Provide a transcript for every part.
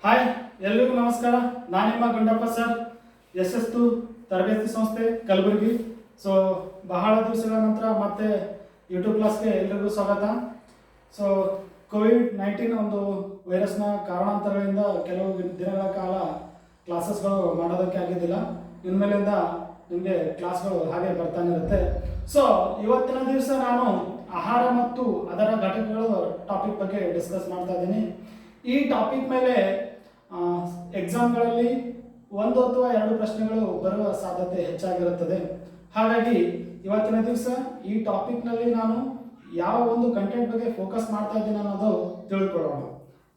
Hi, ಎಲ್ರಿಗೂ ನಮಸ್ಕಾರ. ನಾನು ನಿಮ್ಮ ಗುಂಡಪ್ಪ ಸರ್, ಯಶಸ್ಸು ತರಬೇತಿ ಸಂಸ್ಥೆ ಕಲಬುರಗಿ. ಸೊ ಬಹಳ ದಿವಸಗಳ ನಂತರ ಮತ್ತೆ ಯೂಟ್ಯೂಬ್ ಕ್ಲಾಸ್ಗೆ ಎಲ್ರಿಗೂ ಸ್ವಾಗತ. ಸೊ ಕೋವಿಡ್-19 ಒಂದು ವೈರಸ್ನ ಕಾರಣಾಂತರಗಳಿಂದ ಕೆಲವು ದಿನಗಳ ಕಾಲ ಕ್ಲಾಸಸ್ಗಳು ಮಾಡೋದಕ್ಕೆ ಆಗಿದ್ದಿಲ್ಲ. ಇನ್ಮೇಲಿಂದ ನಿಮಗೆ ಕ್ಲಾಸ್ಗಳು ಹಾಗೆ ಬರ್ತಾನೆ ಇರುತ್ತೆ. ಸೊ ಇವತ್ತಿನ ದಿವಸ ನಾನು ಆಹಾರ ಮತ್ತು ಅದರ ಘಟಕಗಳು ಟಾಪಿಕ್ ಬಗ್ಗೆ ಡಿಸ್ಕಸ್ ಮಾಡ್ತಾ ಇದ್ದೀನಿ. ಈ ಟಾಪಿಕ್ ಮೇಲೆ ಎಕ್ಸಾಮ್ಗಳಲ್ಲಿ 1 ಅಥವಾ 2 ಪ್ರಶ್ನೆಗಳು ಬರುವ ಸಾಧ್ಯತೆ ಹೆಚ್ಚಾಗಿರುತ್ತದೆ. ಹಾಗಾಗಿ ಇವತ್ತಿನ ದಿವಸ ಈ ಟಾಪಿಕ್ನಲ್ಲಿ ನಾನು ಯಾವ ಒಂದು ಕಂಟೆಂಟ್ ಬಗ್ಗೆ ಫೋಕಸ್ ಮಾಡ್ತಾ ಇದ್ದೀನಿ ಅನ್ನೋದು ತಿಳ್ಕೊಳ್ಳೋಣ.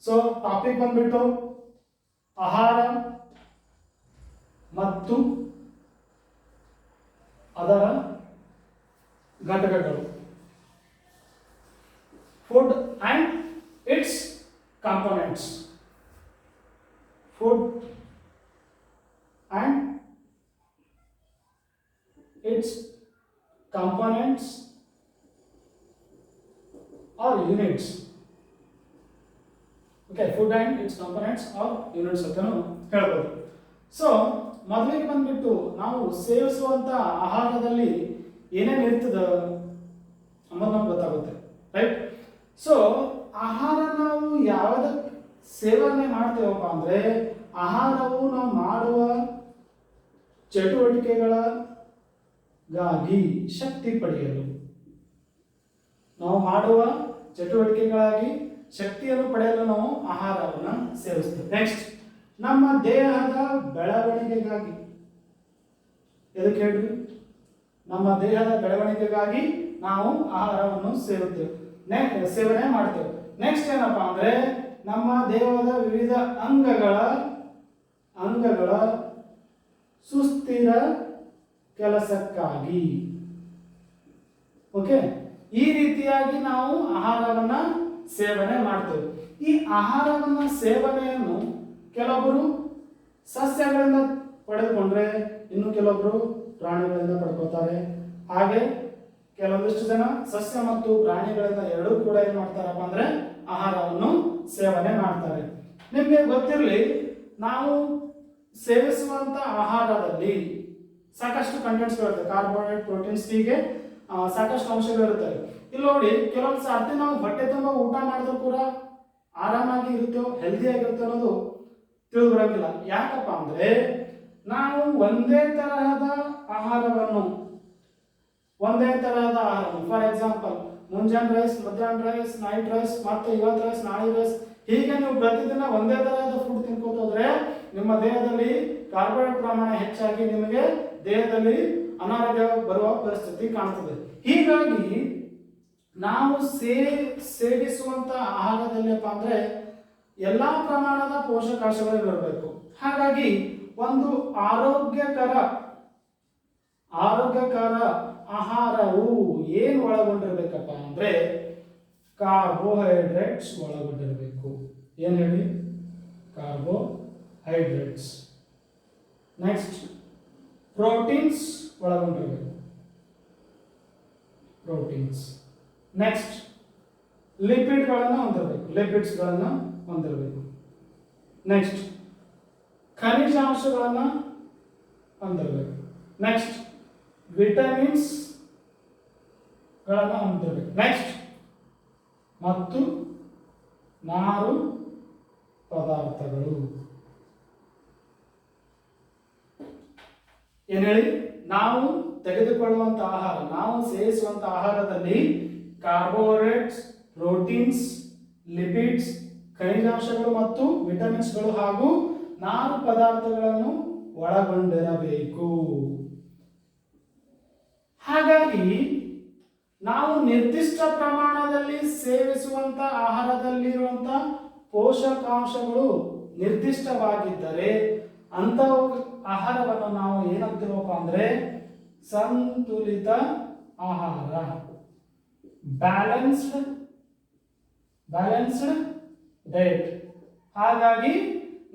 ಸೊ ಟಾಪಿಕ್ ಬಂದ್ಬಿಟ್ಟು ಆಹಾರ ಮತ್ತು ಅದರ ಘಟಕಗಳು, food and it's components. Food and its components or units. Okay, food and its components or units ಅಂತಾನು ಹೇಳ್ಬೋದು. ಸೊ ಮೊದಲಿಗೆ ಬಂದ್ಬಿಟ್ಟು ನಾವು ಸೇವಿಸುವಂತ ಆಹಾರದಲ್ಲಿ ಏನೇನು ಇರ್ತದೆ ಅನ್ನೋದು ನಮ್ಗೆ ಗೊತ್ತಾಗುತ್ತೆ, ರೈಟ್? ಸೊ ಆಹಾರ ನಾವು ಯಾವ್ದು ಸೇವನೆ ಮಾಡ್ತೇವಪ್ಪ ಅಂದ್ರೆ ಆಹಾರವು ನಾವು ಮಾಡುವ ಚಟುವಟಿಕೆಗಳಿಗಾಗಿ ಶಕ್ತಿ ಪಡೆಯಲು, ನಾವು ಮಾಡುವ ಚಟುವಟಿಕೆಗಳಾಗಿ ಶಕ್ತಿಯನ್ನು ಪಡೆಯಲು ನಾವು ಆಹಾರವನ್ನು ಸೇವಿಸ್ತೇವೆ. ನೆಕ್ಸ್ಟ್, ನಮ್ಮ ದೇಹದ ಬೆಳವಣಿಗೆಗಾಗಿ, ಎದಕ್ಕೆ ಹೇಳ್ರಿ? ನಮ್ಮ ದೇಹದ ಬೆಳವಣಿಗೆಗಾಗಿ ನಾವು ಆಹಾರವನ್ನು ಸೇವನೆ ಮಾಡ್ತೇವೆ. ನೆಕ್ಸ್ಟ್ ಏನಪ್ಪಾ ಅಂದ್ರೆ ನಮ್ಮ ದೇಹದ ವಿವಿಧ ಅಂಗಗಳ ಸುಸ್ಥಿರ ಕೆಲಸಕ್ಕಾಗಿ. ಓಕೆ, ಈ ರೀತಿಯಾಗಿ ನಾವು ಆಹಾರವನ್ನ ಸೇವನೆ ಮಾಡ್ತೇವೆ. ಈ ಆಹಾರವನ್ನ ಸೇವನೆಯನ್ನು ಕೆಲವೊಬ್ಬರು ಸಸ್ಯಗಳಿಂದ ಪಡೆದುಕೊಂಡ್ರೆ, ಇನ್ನು ಕೆಲವೊಬ್ಬರು ಪ್ರಾಣಿಗಳಿಂದ ಪಡ್ಕೋತಾರೆ. ಹಾಗೆ ಕೆಲವೊಂದಿಷ್ಟು ಜನ ಸಸ್ಯ ಮತ್ತು ಪ್ರಾಣಿಗಳಿಂದ ಎರಡೂ ಕೂಡ ಏನ್ ಮಾಡ್ತಾರಪ್ಪ ಅಂದ್ರೆ ಆಹಾರವನ್ನು ಸೇವನೆ ಮಾಡ್ತಾರೆ. ನಿಮಗೆ ಗೊತ್ತಿರಲಿ, ನಾವು ಸೇವಿಸುವಂತ ಆಹಾರದಲ್ಲಿ ಸಾಕಷ್ಟು ಕಂಟೆಂಟ್ಸ್ ಇರುತ್ತೆ. ಕಾರ್ಬೋಹೈಡ್ರೇಟ್, ಪ್ರೋಟೀನ್ಸ್, ಹೀಗೆ ಸಾಕಷ್ಟು ಅಂಶಗಳು ಇರುತ್ತವೆ. ಇಲ್ಲಿ ನೋಡಿ, ಕೆಲವೊಂದು ಸರ್ತಿ ನಾವು ಹೊಟ್ಟೆ ತುಂಬ ಊಟ ಮಾಡಿದ್ರು ಕೂಡ ಆರಾಮಾಗಿ ಇರುತ್ತೋ, ಹೆಲ್ದಿ ಆಗಿರುತ್ತೆ ಅನ್ನೋದು ತಿಳಿದು ಬರಂಗಿಲ್ಲ. ಯಾಕಪ್ಪ ಅಂದ್ರೆ ನಾವು ಒಂದೇ ತರಹದ ಆಹಾರವನ್ನು ಫಾರ್ ಎಕ್ಸಾಂಪಲ್ ಮುಂಜಾನೆ ರೈಸ್, ಮಧ್ಯಾಹ್ನ ರೈಸ್, ನೈಟ್ ರೈಸ್, ಮತ್ತೆ ಇವತ್ತು ರೈಸ್, ನಾಳೆ ರೈಸ್, ಹೀಗೆ ನೀವು ಪ್ರತಿದಿನ ಒಂದೇ ತರಹದ ಫುಡ್ ತಿನ್ಕೋತ ಹೋದ್ರೆ ನಿಮ್ಮ ದೇಹದಲ್ಲಿ ಕಾರ್ಬೋಹೈಡ್ರೇಟ್ ಪ್ರಮಾಣ ಹೆಚ್ಚಾಗಿ ನಿಮಗೆ ದೇಹದಲ್ಲಿ ಅನಾರೋಗ್ಯ ಬರುವ ಪರಿಸ್ಥಿತಿ ಕಾಣ್ತದೆ. ಹೀಗಾಗಿ ನಾವು ಸೇವಿಸುವಂತ ಆಹಾರದಲ್ಲಿಪ್ಪ ಅಂದ್ರೆ ಎಲ್ಲಾ ಪ್ರಮಾಣದ ಪೋಷಕಾಂಶಗಳು ಇರಬೇಕು. ಹಾಗಾಗಿ ಒಂದು ಆರೋಗ್ಯಕರ ಆಹಾರವು ಏನು ಒಳಗೊಂಡಿರ್ಬೇಕಪ್ಪ ಅಂದ್ರೆ ಕಾರ್ಬೋಹೈಡ್ರೇಟ್ಸ್ ಒಳಗೊಂಡಿರಬೇಕು. ಏನ್ ಹೇಳಿ? ಕಾರ್ಬೋಹೈಡ್ರೇಟ್ಸ್. ನೆಕ್ಸ್ಟ್, ಪ್ರೋಟೀನ್ಸ್ ಒಳಗೊಂಡಿರಬೇಕು. ಪ್ರೋಟೀನ್ಸ್. ನೆಕ್ಸ್ಟ್, ಲಿಪಿಡ್ಗಳನ್ನು ಹೊಂದಿರಬೇಕು. ನೆಕ್ಸ್ಟ್, ಖನಿಜಾಂಶಗಳನ್ನು ಹೊಂದಿರಬೇಕು. ನೆಕ್ಸ್ಟ್, ವಿಟಮಿನ್ಸ್ ಗಳನ್ನು ಹೊಂದಿರಬೇಕು. ನೆಕ್ಸ್ಟ್, ಮತ್ತು ನಾರು ಪದಾರ್ಥಗಳು. ಏನ್ ಹೇಳಿ? ನಾವು ತೆಗೆದುಕೊಳ್ಳುವಂತ ಆಹಾರ, ನಾವು ಸೇವಿಸುವಂತ ಆಹಾರದಲ್ಲಿ ಕಾರ್ಬೋಹೈಡ್ರೇಟ್ಸ್, ಪ್ರೋಟೀನ್ಸ್, ಲಿಪಿಡ್ಸ್, ಖನಿಜಾಂಶಗಳು ಮತ್ತು ವಿಟಮಿನ್ಸ್ಗಳು ಹಾಗೂ ನಾರು ಪದಾರ್ಥಗಳನ್ನು ಒಳಗೊಂಡಿರಬೇಕು. ಹಾಗಾಗಿ ನಾವು ನಿರ್ದಿಷ್ಟ ಪ್ರಮಾಣದಲ್ಲಿ ಸೇವಿಸುವಂತ ಆಹಾರದಲ್ಲಿರುವಂತ ಪೋಷಕಾಂಶಗಳು ನಿರ್ದಿಷ್ಟವಾಗಿದ್ದರೆ ಅಂತ ಆಹಾರವನ್ನು ನಾವು ಏನಂತೀವಪ್ಪ ಅಂದ್ರೆ ಸಂತುಲಿತ ಆಹಾರ, ಬ್ಯಾಲೆನ್ಸ್ಡ್ ಡಯಟ್. ಹಾಗಾಗಿ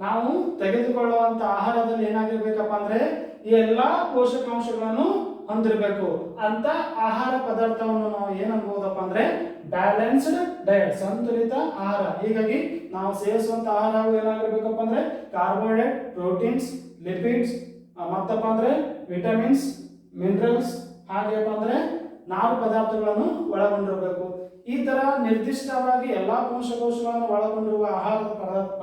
ನಾವು ತೆಗೆದುಕೊಳ್ಳುವಂತ ಆಹಾರದಲ್ಲಿ ಏನಾಗಿರ್ಬೇಕಪ್ಪ ಅಂದ್ರೆ ಈ ಎಲ್ಲಾ ಪೋಷಕಾಂಶಗಳನ್ನು ಹೊಂದಿರಬೇಕು ಅಂತ ಆಹಾರ ಪದಾರ್ಥವನ್ನು ನಾವು ಏನನ್ಬಹುದಪ್ಪ ಅಂದ್ರೆ ಬ್ಯಾಲೆನ್ಸ್ಡ್ ಡಯಟ್, ಸಂತುಲಿತ ಆಹಾರ. ಹೀಗಾಗಿ ನಾವು ಸೇವಿಸುವಂತ ಆಹಾರವು ಏನಾಗಿರ್ಬೇಕಪ್ಪ ಅಂದ್ರೆ ಕಾರ್ಬೋಹೈಡ್ರೇಟ್, ಪ್ರೋಟೀನ್ಸ್, ಲಿಪಿಡ್ಸ್, ಮತ್ತಪ್ಪ ಅಂದ್ರೆ ವಿಟಮಿನ್ಸ್, ಮಿನರಲ್ಸ್, ಹಾಗೆಪ್ಪ ಅಂದ್ರೆ ನಾರು ಪದಾರ್ಥಗಳನ್ನು ಒಳಗೊಂಡಿರಬೇಕು. ಈ ತರ ನಿರ್ದಿಷ್ಟವಾಗಿ ಎಲ್ಲಾ ಪೋಷಕಾಂಶಗಳನ್ನು ಒಳಗೊಂಡಿರುವ ಆಹಾರ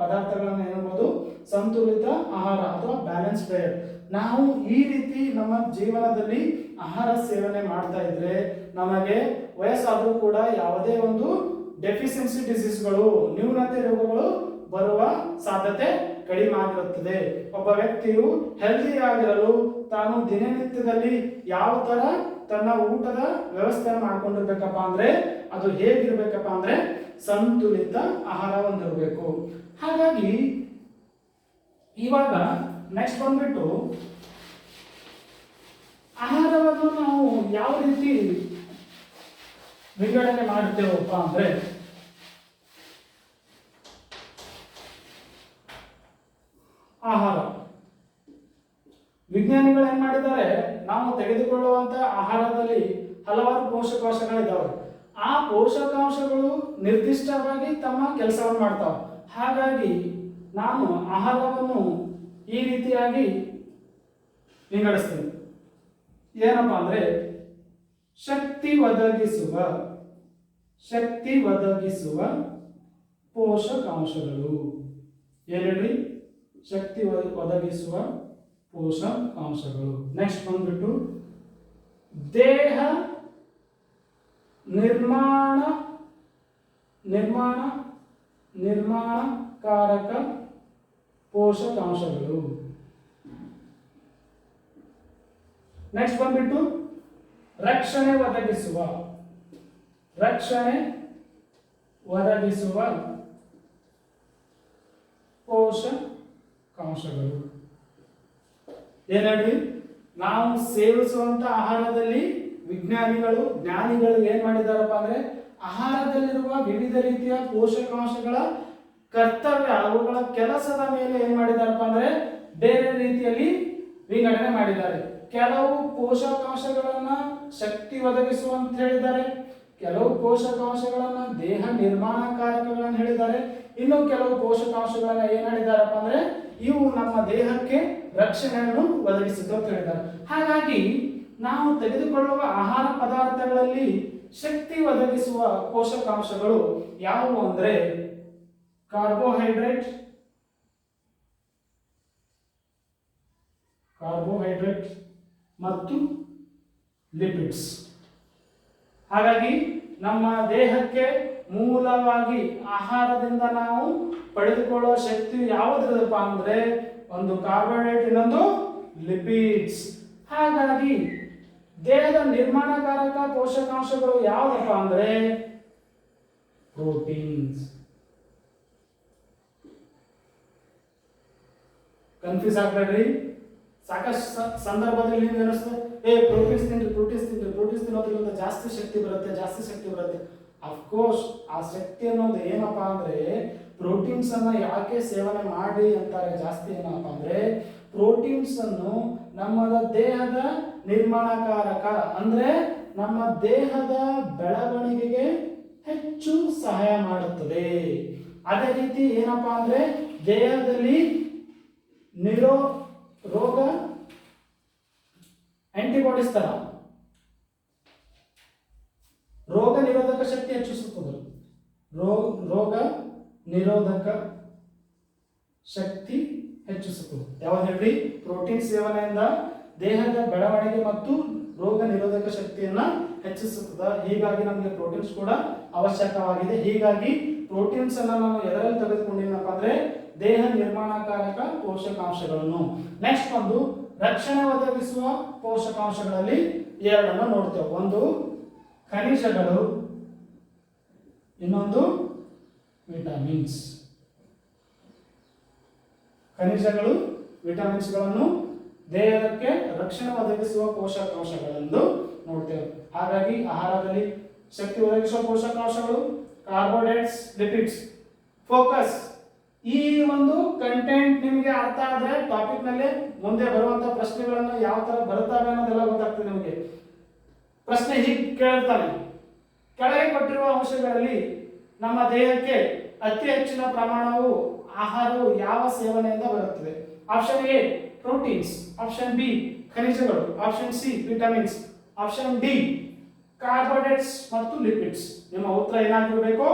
ಪದಾರ್ಥಗಳನ್ನು ಏನಬಹುದು ಸಂತುಲಿತ ಆಹಾರ ಅಥವಾ ಬ್ಯಾಲೆನ್ಸ್ ಡಯಟ್. ನಾವು ಈ ರೀತಿ ನಮ್ಮ ಜೀವನದಲ್ಲಿ ಆಹಾರ ಸೇವನೆ ಮಾಡ್ತಾ ಇದ್ರೆ ನಮಗೆ ವಯಸ್ಸಾದರೂ ಕೂಡ ಯಾವುದೇ ಒಂದು ಡೆಫಿಷಿಯನ್ಸಿ ಡಿಸೀಸ್ಗಳು, ನ್ಯೂನತೆ ರೋಗಗಳು ಬರುವ ಸಾಧ್ಯತೆ ಕಡಿಮೆ ಆಗಿರುತ್ತದೆ. ಒಬ್ಬ ವ್ಯಕ್ತಿಯು ಹೆಲ್ದಿ ಆಗಿರಲು ತಾನು ದಿನನಿತ್ಯದಲ್ಲಿ ಯಾವ ತರ ತನ್ನ ಊಟದ ವ್ಯವಸ್ಥೆಯನ್ನು ಮಾಡ್ಕೊಂಡಿರ್ಬೇಕಪ್ಪ ಅಂದ್ರೆ ಅದು ಹೇಗಿರ್ಬೇಕಪ್ಪ ಅಂದ್ರೆ ಸಂತುಲಿತ ಆಹಾರ ಹೊಂದಿರಬೇಕು. ಹಾಗಾಗಿ ಇವಾಗ ನೆಕ್ಸ್ಟ್ ಬಂದ್ಬಿಟ್ಟು ಆಹಾರವನ್ನು ನಾವು ಯಾವ ರೀತಿ ವಿಂಗಡಣೆ ಮಾಡುತ್ತೇವಪ್ಪ ಅಂದ್ರೆ ಆಹಾರ ವಿಜ್ಞಾನಿಗಳು ಏನ್ ಮಾಡಿದ್ದಾರೆ, ನಾವು ತೆಗೆದುಕೊಳ್ಳುವಂತ ಆಹಾರದಲ್ಲಿ ಹಲವಾರು ಪೋಷಕಾಂಶಗಳಿದ್ದಾವೆ. ಆ ಪೋಷಕಾಂಶಗಳು ನಿರ್ದಿಷ್ಟವಾಗಿ ತಮ್ಮ ಕೆಲಸವನ್ನು ಮಾಡ್ತಾವೆ. ಹಾಗಾಗಿ ನಾನು ಆಹಾರವನ್ನು ಈ ರೀತಿಯಾಗಿ ವಿಂಗಡಿಸ್ತೀನಿ. ಏನಪ್ಪಾ ಅಂದ್ರೆ ಶಕ್ತಿ ಒದಗಿಸುವ ಪೋಷಕಾಂಶಗಳು. ಏನೇಳಿ? ಶಕ್ತಿ ಒದಗಿಸುವ ಪೋಷಕಾಂಶಗಳು. ನೆಕ್ಸ್ಟ್ ಬಂದ್ಬಿಟ್ಟು ದೇಹ ನಿರ್ಮಾಣಕಾರಕ ಪೋಷಕಾಂಶಗಳು. ನೆಕ್ಸ್ಟ್ ಬಂದ್ಬಿಟ್ಟು ರಕ್ಷಣೆ ಒದಗಿಸುವ ಪೋಷಕಾಂಶಗಳು. ಏನೇಳಿ? ನಾವು ಸೇವಿಸುವಂತ ಆಹಾರದಲ್ಲಿ ಜ್ಞಾನಿಗಳು ಏನ್ ಮಾಡಿದಾರಪ್ಪ ಅಂದ್ರೆ ಆಹಾರದಲ್ಲಿರುವ ವಿವಿಧ ರೀತಿಯ ಪೋಷಕಾಂಶಗಳ ಕರ್ತವ್ಯ, ಅವುಗಳ ಕೆಲಸದ ಮೇಲೆ ಏನ್ ಮಾಡಿದಾರಪ್ಪ ಅಂದ್ರೆ ಬೇರೆ ರೀತಿಯಲ್ಲಿ ವಿಂಗಡಣೆ ಮಾಡಿದ್ದಾರೆ. ಕೆಲವು ಪೋಷಕಾಂಶಗಳನ್ನ ಶಕ್ತಿ ಒದಗಿಸುವ ಅಂತ ಹೇಳಿದ್ದಾರೆ, ಕೆಲವು ಪೋಷಕಾಂಶಗಳನ್ನ ದೇಹ ನಿರ್ಮಾಣಕಾರಕಗಳನ್ನ ಹೇಳಿದ್ದಾರೆ, ಇನ್ನು ಕೆಲವು ಪೋಷಕಾಂಶಗಳನ್ನ ಏನ್ ಹೇಳಿದಾರಪ್ಪ ಅಂದ್ರೆ ಇವು ನಮ್ಮ ದೇಹಕ್ಕೆ ರಕ್ಷಣೆಯನ್ನು ಒದಗಿಸುತ್ತೆ ಅಂತ ಹೇಳಿದ್ದಾರೆ. ಹಾಗಾಗಿ ನಾವು ತೆಗೆದುಕೊಳ್ಳುವ ಆಹಾರ ಪದಾರ್ಥಗಳಲ್ಲಿ ಶಕ್ತಿ ಒದಗಿಸುವ ಪೋಷಕಾಂಶಗಳು ಯಾವುವು ಅಂದ್ರೆ ಕಾರ್ಬೋಹೈಡ್ರೇಟ್ ಮತ್ತು ಲಿಪಿಡ್ಸ್. ಹಾಗಾಗಿ ನಮ್ಮ ದೇಹಕ್ಕೆ ಮೂಲವಾಗಿ ಆಹಾರದಿಂದ ನಾವು ಪಡೆದುಕೊಳ್ಳುವ ಶಕ್ತಿ ಯಾವುದಪ್ಪ ಅಂದ್ರೆ ಒಂದು ಕಾರ್ಬೋಹೈಡ್ರೇಟ್, ಇನ್ನೊಂದು ಲಿಪಿಡ್ಸ್. ಹಾಗಾಗಿ ದೇಹದ ನಿರ್ಮಾಣಕಾರಕ ಪೋಷಕಾಂಶಗಳು ಯಾವುದಪ್ಪ ಅಂದ್ರೆ ಪ್ರೋಟೀನ್ಸ್. ಕನ್ಫ್ಯೂಸ್ ಆಗ್ಬೇಡ್ರಿ. ಸಾಕಷ್ಟು ಸಂದರ್ಭದಲ್ಲಿ ನೀವು ಏನಿಸ್ತದೆ, ಪ್ರೋಟೀನ್ಸ್ ತಿನ್ನೋದ್ರಿಂದ ಜಾಸ್ತಿ ಶಕ್ತಿ ಬರುತ್ತೆ. ಅಫ್ಕೋರ್ಸ್ ಆ ಶಕ್ತಿ ಅನ್ನೋದು ಏನಪ್ಪಾ ಅಂದ್ರೆ ಪ್ರೋಟೀನ್ಸ್ ಅನ್ನ ಯಾಕೆ ಸೇವನೆ ಮಾಡಿ ಅಂತಾರೆ ಜಾಸ್ತಿ ಏನಪ್ಪ ಅಂದ್ರೆ ಪ್ರೋಟೀನ್ಸ್ ಅನ್ನು ನಮ್ಮ ದೇಹದ ನಿರ್ಮಾಣಕಾರಕ ಅಂದ್ರೆ ನಮ್ಮ ದೇಹದ ಬೆಳವಣಿಗೆಗೆ ಹೆಚ್ಚು ಸಹಾಯ ಮಾಡುತ್ತದೆ. ಅದೇ ರೀತಿ ಏನಪ್ಪಾ ಅಂದ್ರೆ ದೇಹದಲ್ಲಿ ರೋಗ ಆಂಟಿಬಾಡೀಸ್ ತರ ರೋಗ ನಿರೋಧಕ ಶಕ್ತಿ ಹೆಚ್ಚಿಸುತ್ತದೆ. ರೋಗ ನಿರೋಧಕ ಶಕ್ತಿ ಹೆಚ್ಚಿಸುತ್ತದೆ. ಯಾವಾಗ ಹೇಳಿ? ಪ್ರೋಟೀನ್ ಸೇವನೆಯಿಂದ ದೇಹದ ಬೆಳವಣಿಗೆ ಮತ್ತು ರೋಗ ನಿರೋಧಕ ಶಕ್ತಿಯನ್ನ ಹೆಚ್ಚಿಸುತ್ತದೆ. ಹೀಗಾಗಿ ನಮಗೆ ಪ್ರೋಟೀನ್ಸ್ ಕೂಡ ಅವಶ್ಯಕವಾಗಿದೆ. ಹೀಗಾಗಿ ಪ್ರೋಟೀನ್ಸ್ ಅನ್ನ ನಾವು ಎದರಲ್ಲಿ ತೆಗೆದುಕೊಂಡಿನಪ್ಪ ಅಂದ್ರೆ ದೇಹ ನಿರ್ಮಾಣಕಾರಕ ಪೋಷಕಾಂಶಗಳನ್ನು. ನೆಕ್ಸ್ಟ್ ಒಂದು ರಕ್ಷಣೆ ಒದಗಿಸುವ ಪೋಷಕಾಂಶಗಳಲ್ಲಿ ಎರಡನ್ನು ನೋಡ್ತೇವೆ. ಒಂದು ಖನಿಜಗಳು, ಇನ್ನೊಂದು ವಿಟಮಿನ್ಸ್. ಖನಿಜಗಳು, ವಿಟಮಿನ್ಸ್ಗಳನ್ನು ದೇಹಕ್ಕೆ ರಕ್ಷಣೆ ಒದಗಿಸುವ ಪೋಷಕಾಂಶಗಳೆಂದು ನೋಡ್ತೇವೆ. ಹಾಗಾಗಿ ಆಹಾರದಲ್ಲಿ ಶಕ್ತಿ ಒದಗಿಸುವ ಪೋಷಕಾಂಶಗಳು ಕಾರ್ಬೋಹೈಡ್ರೇಟ್ಸ್, ಲಿಪಿಡ್ಸ್. ಫೋಕಸ್ ಈ ಒಂದು ಕಂಟೆಂಟ್ ನಿಮಗೆ ಅರ್ಥ ಆದ್ರೆ ಟಾಪಿಕ್ ನಲ್ಲಿ ಮುಂದೆ ಬರುವಂತ ಪ್ರಶ್ನೆಗಳನ್ನು ಯಾವ ತರ ಬರುತ್ತವೆ ಅನ್ನೋದೆಲ್ಲ ಗೊತ್ತಾಗ್ತದೆ ನಿಮಗೆ. ಪ್ರಶ್ನೆ ಹೀಗೆ ಕೇಳ್ತಾನೆ, ಕೆಳಗೆ ಕೊಟ್ಟಿರುವ ಅಂಶಗಳಲ್ಲಿ ನಮ್ಮ ದೇಹಕ್ಕೆ ಅತಿ ಹೆಚ್ಚಿನ ಪ್ರಮಾಣವು ಆಹಾರವು ಯಾವ ಸೇವನೆಯಿಂದ ಬರುತ್ತದೆ? Option A proteins, option B ಖನಿಜಗಳು, option C vitamins, option D carbohydrates ಮತ್ತು ಲಿಪಿಡ್ಸ್. ನಿಮ್ಮ ಉತ್ತರ ಏನಾಗಿರಬೇಕು?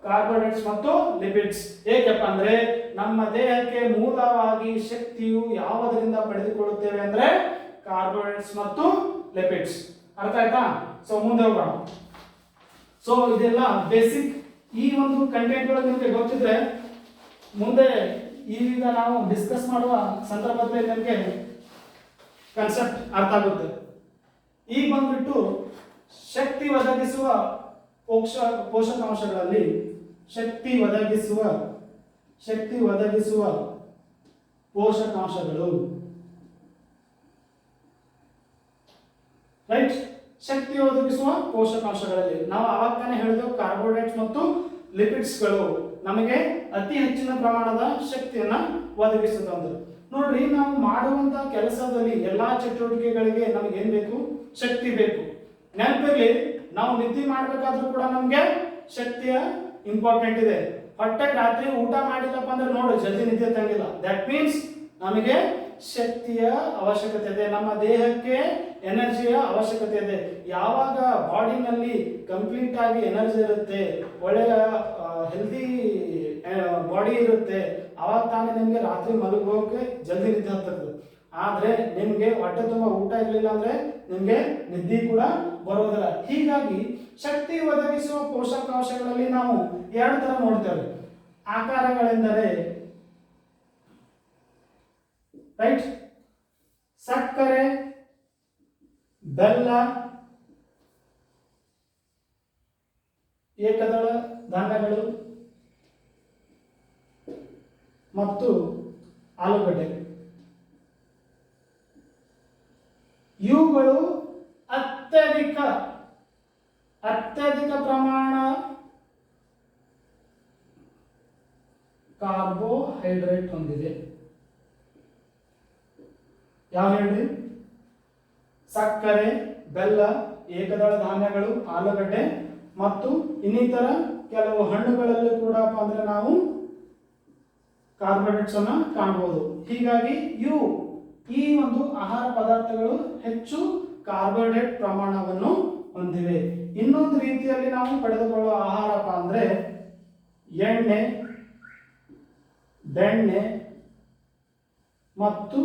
ಕಾರ್ಬೋಹೈಡ್ರೇಟ್ಸ್ ಮತ್ತು ಲಿಪಿಡ್ಸ್. ಏಕಪ್ಪ ಅಂದ್ರೆ ನಮ್ಮ ದೇಹಕ್ಕೆ ಮೂಲವಾಗಿ ಶಕ್ತಿಯು ಯಾವುದರಿಂದ ಪಡೆದುಕೊಳ್ಳುತ್ತೇವೆ ಅಂದ್ರೆ ಕಾರ್ಬೋಹೈಡ್ರೇಟ್ಸ್ ಮತ್ತು ಲಿಪಿಡ್ಸ್. ಅರ್ಥ ಆಯ್ತಾ? ಸೊ ಮುಂದೆ ಹೋಗೋಣ. ಸೊ ಇದೆಲ್ಲ ಬೇಸಿಕ್. ಈ ಒಂದು ಕಂಟೆಂಟ್ಗಳು ನಿಮಗೆ ಗೊತ್ತಿದ್ರೆ ಮುಂದೆ ಈಗ ನಾವು ಡಿಸ್ಕಸ್ ಮಾಡುವ ಸಂದರ್ಭದಲ್ಲಿ ನಿಮಗೆ ಕಾನ್ಸೆಪ್ಟ್ ಅರ್ಥ ಆಗುತ್ತೆ. ಈಗ ಬಂದ್ಬಿಟ್ಟು ಶಕ್ತಿ ಒದಗಿಸುವ ಪೋಷಕಾಂಶಗಳಲ್ಲಿ ಶಕ್ತಿ ಒದಗಿಸುವ ಪೋಷಕಾಂಶಗಳು, ರೈಟ್? ಶಕ್ತಿ ಒದಗಿಸುವ ಪೋಷಕಾಂಶಗಳಲ್ಲಿ ನಾವು ಆವಾಗನೇ ಹೇಳಿದೆವು ಕಾರ್ಬೋಹೈಡ್ರೇಟ್ಸ್ ಮತ್ತು ಲಿಪಿಡ್ಸ್ಗಳು ನಮಗೆ ಅತಿ ಹೆಚ್ಚಿನ ಪ್ರಮಾಣದ ಶಕ್ತಿಯನ್ನ ಒದಗಿಸುತ್ತದೆ. ನೋಡ್ರಿ, ನಾವು ಮಾಡುವಂತ ಕೆಲಸದಲ್ಲಿ ಎಲ್ಲಾ ಚಟುವಟಿಕೆಗಳಿಗೆ ನಮಗೆ ಏನ್ ಬೇಕು? ಶಕ್ತಿ ಬೇಕು. ನೆನಪಿರ್ಲಿ, ನಾವು ನಿದ್ದೆ ಮಾಡ್ಬೇಕಾದ್ರೂ ಕೂಡ ನಮ್ಗೆ ಶಕ್ತಿಯ ಇಂಪಾರ್ಟೆಂಟ್ ಇದೆ. ಹೊಟ್ಟೆಗೆ ರಾತ್ರಿ ಊಟ ಮಾಡಿಲ್ಲಪ್ಪ ಅಂದ್ರೆ ನೋಡಿ ಜಲ್ದಿ ನಿದ್ದೆ ತಂಗಿಲ್ಲ. ದಟ್ ಮೀನ್ಸ್ ನಮಗೆ ಶಕ್ತಿಯ ಅವಶ್ಯಕತೆ ಇದೆ, ನಮ್ಮ ದೇಹಕ್ಕೆ ಎನರ್ಜಿಯ ಅವಶ್ಯಕತೆ ಇದೆ. ಯಾವಾಗ ಬಾಡಿನಲ್ಲಿ ಕಂಪ್ಲೀಟ್ ಆಗಿ ಎನರ್ಜಿ ಇರುತ್ತೆ, ಒಳ್ಳೆಯ ಹೆಲ್ದಿ ಬಾಡಿ ಇರುತ್ತೆ, ಅವಾಗ ತಾನೇ ನಿಮಗೆ ರಾತ್ರಿ ಮಲಗೋಕೆ ಜಲ್ದಿ ನಿದ್ದೆ ಹತ್ತದ. ಆದ್ರೆ ನಿಮ್ಗೆ ಹೊಟ್ಟೆ ತುಂಬ ಊಟ ಇರಲಿಲ್ಲ ಅಂದ್ರೆ ನಿಮ್ಗೆ ನಿದ್ದೆ ಕೂಡ ಬರೋದಿಲ್ಲ. ಹೀಗಾಗಿ ಶಕ್ತಿ ಒದಗಿಸುವ ಪೋಷಕಾಂಶಗಳಲ್ಲಿ ನಾವು ಎರಡು ತರ ನೋಡ್ತೇವೆ. ಆಕಾರಗಳೆಂದರೆ ರೈಟ್, ಸಕ್ಕರೆ, ಬೆಲ್ಲ, ಏಕದಳ ಧಾನ್ಯಗಳು ಮತ್ತು ಆಲೂಗಡ್ಡೆ. ಇವುಗಳು ಅತ್ಯಧಿಕ ಪ್ರಮಾಣ ಕಾರ್ಬೋಹೈಡ್ರೇಟ್ ಹೊಂದಿದೆ. ಯಾವ ಹೇಳ್ರಿ? ಸಕ್ಕರೆ, ಬೆಲ್ಲ, ಏಕದಳ ಧಾನ್ಯಗಳು, ಆಲೂಗಡ್ಡೆ ಮತ್ತು ಇನ್ನಿತರ ಕೆಲವು ಹಣ್ಣುಗಳಲ್ಲಿ ಕೂಡ ಅಂದ್ರೆ ನಾವು ಕಾರ್ಬೋಹೈಡ್ರೇಟ್ಸ್ ಅನ್ನ ಕಾಣಬಹುದು. ಹೀಗಾಗಿ ಈ ಒಂದು ಆಹಾರ ಪದಾರ್ಥಗಳು ಹೆಚ್ಚು ಕಾರ್ಬೋಹೈಡ್ರೇಟ್ ಪ್ರಮಾಣವನ್ನು ಹೊಂದಿವೆ. ಇನ್ನೊಂದು ರೀತಿಯಲ್ಲಿ ನಾವು ಪಡೆದುಕೊಳ್ಳುವ ಆಹಾರಪ್ಪ ಅಂದ್ರೆ ಎಣ್ಣೆ, ಬೆಣ್ಣೆ ಮತ್ತು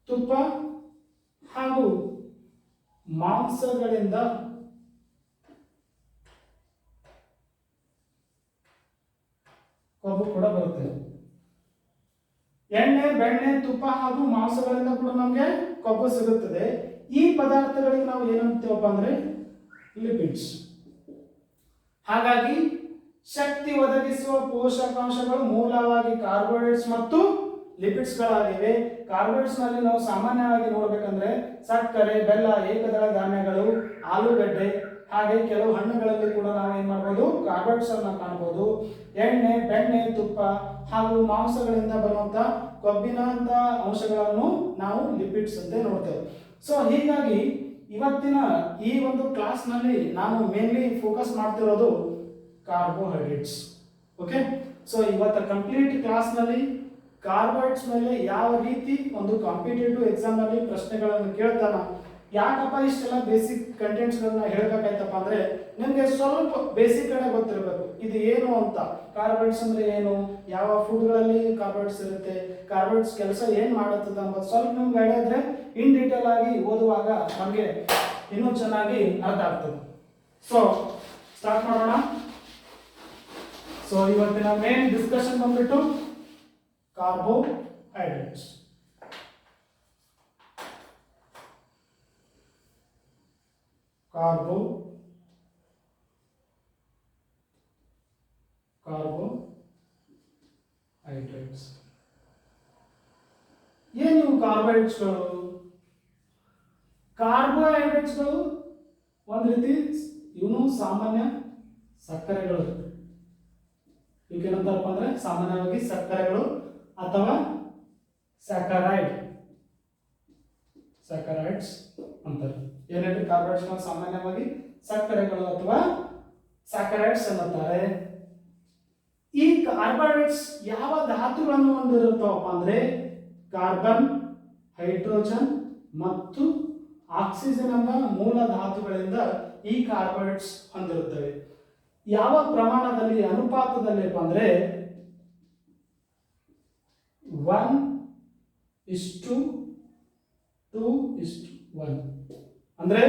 ತುಪ್ಪ ಹಾಗೂ ಮಾಂಸಗಳಿಂದ ಕೊಬ್ಬು ಕೂಡ ಬರುತ್ತೆ. ಎಣ್ಣೆ, ಬೆಣ್ಣೆ, ತುಪ್ಪ ಹಾಗೂ ಮಾಂಸಗಳಿಂದ ಕೂಡ ನಮಗೆ ಕೊಬ್ಬು ಸಿಗುತ್ತದೆ. ಈ ಪದಾರ್ಥಗಳಿಗೆ ನಾವು ಏನಂತೀವಪ್ಪ ಅಂದ್ರೆ ಲಿಪಿಡ್ಸ್. ಹಾಗಾಗಿ ಶಕ್ತಿ ಒದಗಿಸುವ ಪೋಷಕಾಂಶಗಳು ಮೂಲವಾಗಿ ಕಾರ್ಬೋಹೈಡ್ರೇಟ್ಸ್ ಮತ್ತು ಲಿಪಿಡ್ಸ್ ಗಳಾಗಿವೆ. ಕಾರ್ಬೋಹೈಡ್ರೇಟ್ಸ್ ನಲ್ಲಿ ನಾವು ಸಾಮಾನ್ಯವಾಗಿ ನೋಡಬೇಕಂದ್ರೆ ಸಕ್ಕರೆ, ಬೆಲ್ಲ, ಏಕದಳ ಧಾನ್ಯಗಳು, ಆಲೂಗಡ್ಡೆ ಹಾಗೆ ಕೆಲವು ಹಣ್ಣುಗಳಲ್ಲಿ ಕೂಡ ನಾವು ಏನ್ ಮಾಡಬಹುದು? ಕಾರ್ಬೋಹೈಡ್ರೇಟ್ಸ್ ಅನ್ನ ಕಾಣಬಹುದು. ಎಣ್ಣೆ, ಬೆಣ್ಣೆ, ತುಪ್ಪ ಹಾಗೂ ಮಾಂಸಗಳಿಂದ ಬರುವಂತ ಕೊಬ್ಬಿನಂತ ಅಂಶಗಳನ್ನು ನಾವು ಲಿಪಿಡ್ಸ್ ಅಂತ ನೋಡ್ತೇವೆ. ಸೊ ಹೀಗಾಗಿ ಇವತ್ತಿನ ಈ ಒಂದು ಕ್ಲಾಸ್ ನಲ್ಲಿ ನಾನು ಮೇನ್ಲಿ ಫೋಕಸ್ ಮಾಡ್ತಿರೋದು ಕಾರ್ಬೋಹೈಡ್ರೇಟ್ಸ್. ಓಕೆ, ಸೊ ಇವತ್ತು ಕಂಪ್ಲೀಟ್ ಕ್ಲಾಸ್ ನಲ್ಲಿ ಕಾರ್ಬೋಹೈಡ್ರೇಟ್ಸ್ ಮೇಲೆ ಯಾವ ರೀತಿ ಒಂದು ಕಾಂಪಿಟೇಟಿವ್ ಎಕ್ಸಾಮ್ ನಲ್ಲಿ ಪ್ರಶ್ನೆಗಳನ್ನು ಕೇಳ್ತಾನ, ಯಾಕಪ್ಪ ಇಷ್ಟೆಲ್ಲ ಬೇಸಿಕ್ ಕಂಟೆಂಟ್ಸ್ ಗಳನ್ನ ಹೇಳ್ಬೇಕಾಯ್ತಪ್ಪ ಅಂದ್ರೆ ನಿಮ್ಗೆ ಸ್ವಲ್ಪ ಬೇಸಿಕ್ ಕಡೆ ಗೊತ್ತಿರಬೇಕು ಇದು ಏನು ಅಂತ. ಕಾರ್ಬೋಹೈಡ್ರೇಟ್ಸ್ ಅಂದ್ರೆ ಏನು, ಯಾವ ಫುಡ್ ಗಳಲ್ಲಿ ಕಾರ್ಬೋಹೈಡ್ರೇಟ್ಸ್ ಇರುತ್ತೆ, ಕಾರ್ಬೋಹೈಡ್ರೇಟ್ಸ್ ಕೆಲಸ ಏನ್ ಮಾಡುತ್ತದೆ ಅಂತ ಸ್ವಲ್ಪ ನಿಮ್ಗೆ ಐಡಿಯಾ ಇದ್ರೆ ಇನ್ ಡೀಟೇಲ್ ಆಗಿ ಓದುವಾಗ ನಮಗೆ ಇನ್ನೂ ಚೆನ್ನಾಗಿ ಅರ್ಥ ಆಗ್ತದೆ. ಸೊ ಸ್ಟಾರ್ಟ್ ಮಾಡೋಣ. ಸೊ ಇವತ್ತಿನ ಮೇನ್ ಡಿಸ್ಕಷನ್ ಬಂದ್ಬಿಟ್ಟು ಕಾರ್ಬೋಹೈಡ್ರೇಟ್ಸ್. ಕಾರ್ಬೋಹೈಡ್ರೇಟ್ಸ್ ಏನು ಕಾರ್ಬೋಹೈಡ್ರೇಟ್ಸ್ಗಳು? ಕಾರ್ಬೋಹೈಡ್ರೇಟ್ಸ್ಗಳು ಒಂದು ರೀತಿ ಇವನು ಸಾಮಾನ್ಯ ಸಕ್ಕರೆಗಳು. ಇವಕ್ಕೇನಂತಾರಪ್ಪ ಅಂದ್ರೆ ಸಾಮಾನ್ಯವಾಗಿ ಸಕ್ಕರೆಗಳು ಅಥವಾ ಸ್ಯಾಕರೈಡ್ಸ್ ಅಂತಾರೆ. ಏನೇನು ಕಾರ್ಬೋಹೈಡ್ರೇಟ್ಸ್ ಸಾಮಾನ್ಯವಾಗಿ ಸಕ್ಕರೆಗಳು ಅಥವಾ ಸ್ಯಾಕರೈಡ್ಸ್ ಅನ್ನುತ್ತಾರೆ. ಈ ಕಾರ್ಬೋಹೈಡ್ರೇಟ್ಸ್ ಯಾವ ಧಾತುಗಳನ್ನು ಹೊಂದಿರುತ್ತವಪ್ಪ ಅಂದ್ರೆ ಕಾರ್ಬನ್, ಹೈಡ್ರೋಜನ್ ಮತ್ತು ಆಕ್ಸಿಜನ್ ಎಂಬ ಮೂಲ ಧಾತುಗಳಿಂದ ಈ ಕಾರ್ಬೋಹೈಡ್ರೇಟ್ಸ್ ಹೊಂದಿರುತ್ತವೆ. ಯಾವ ಪ್ರಮಾಣದಲ್ಲಿ ಅನುಪಾತದಲ್ಲಿ ಅಂದ್ರೆ 1:2:1 ಅಂದ್ರೆ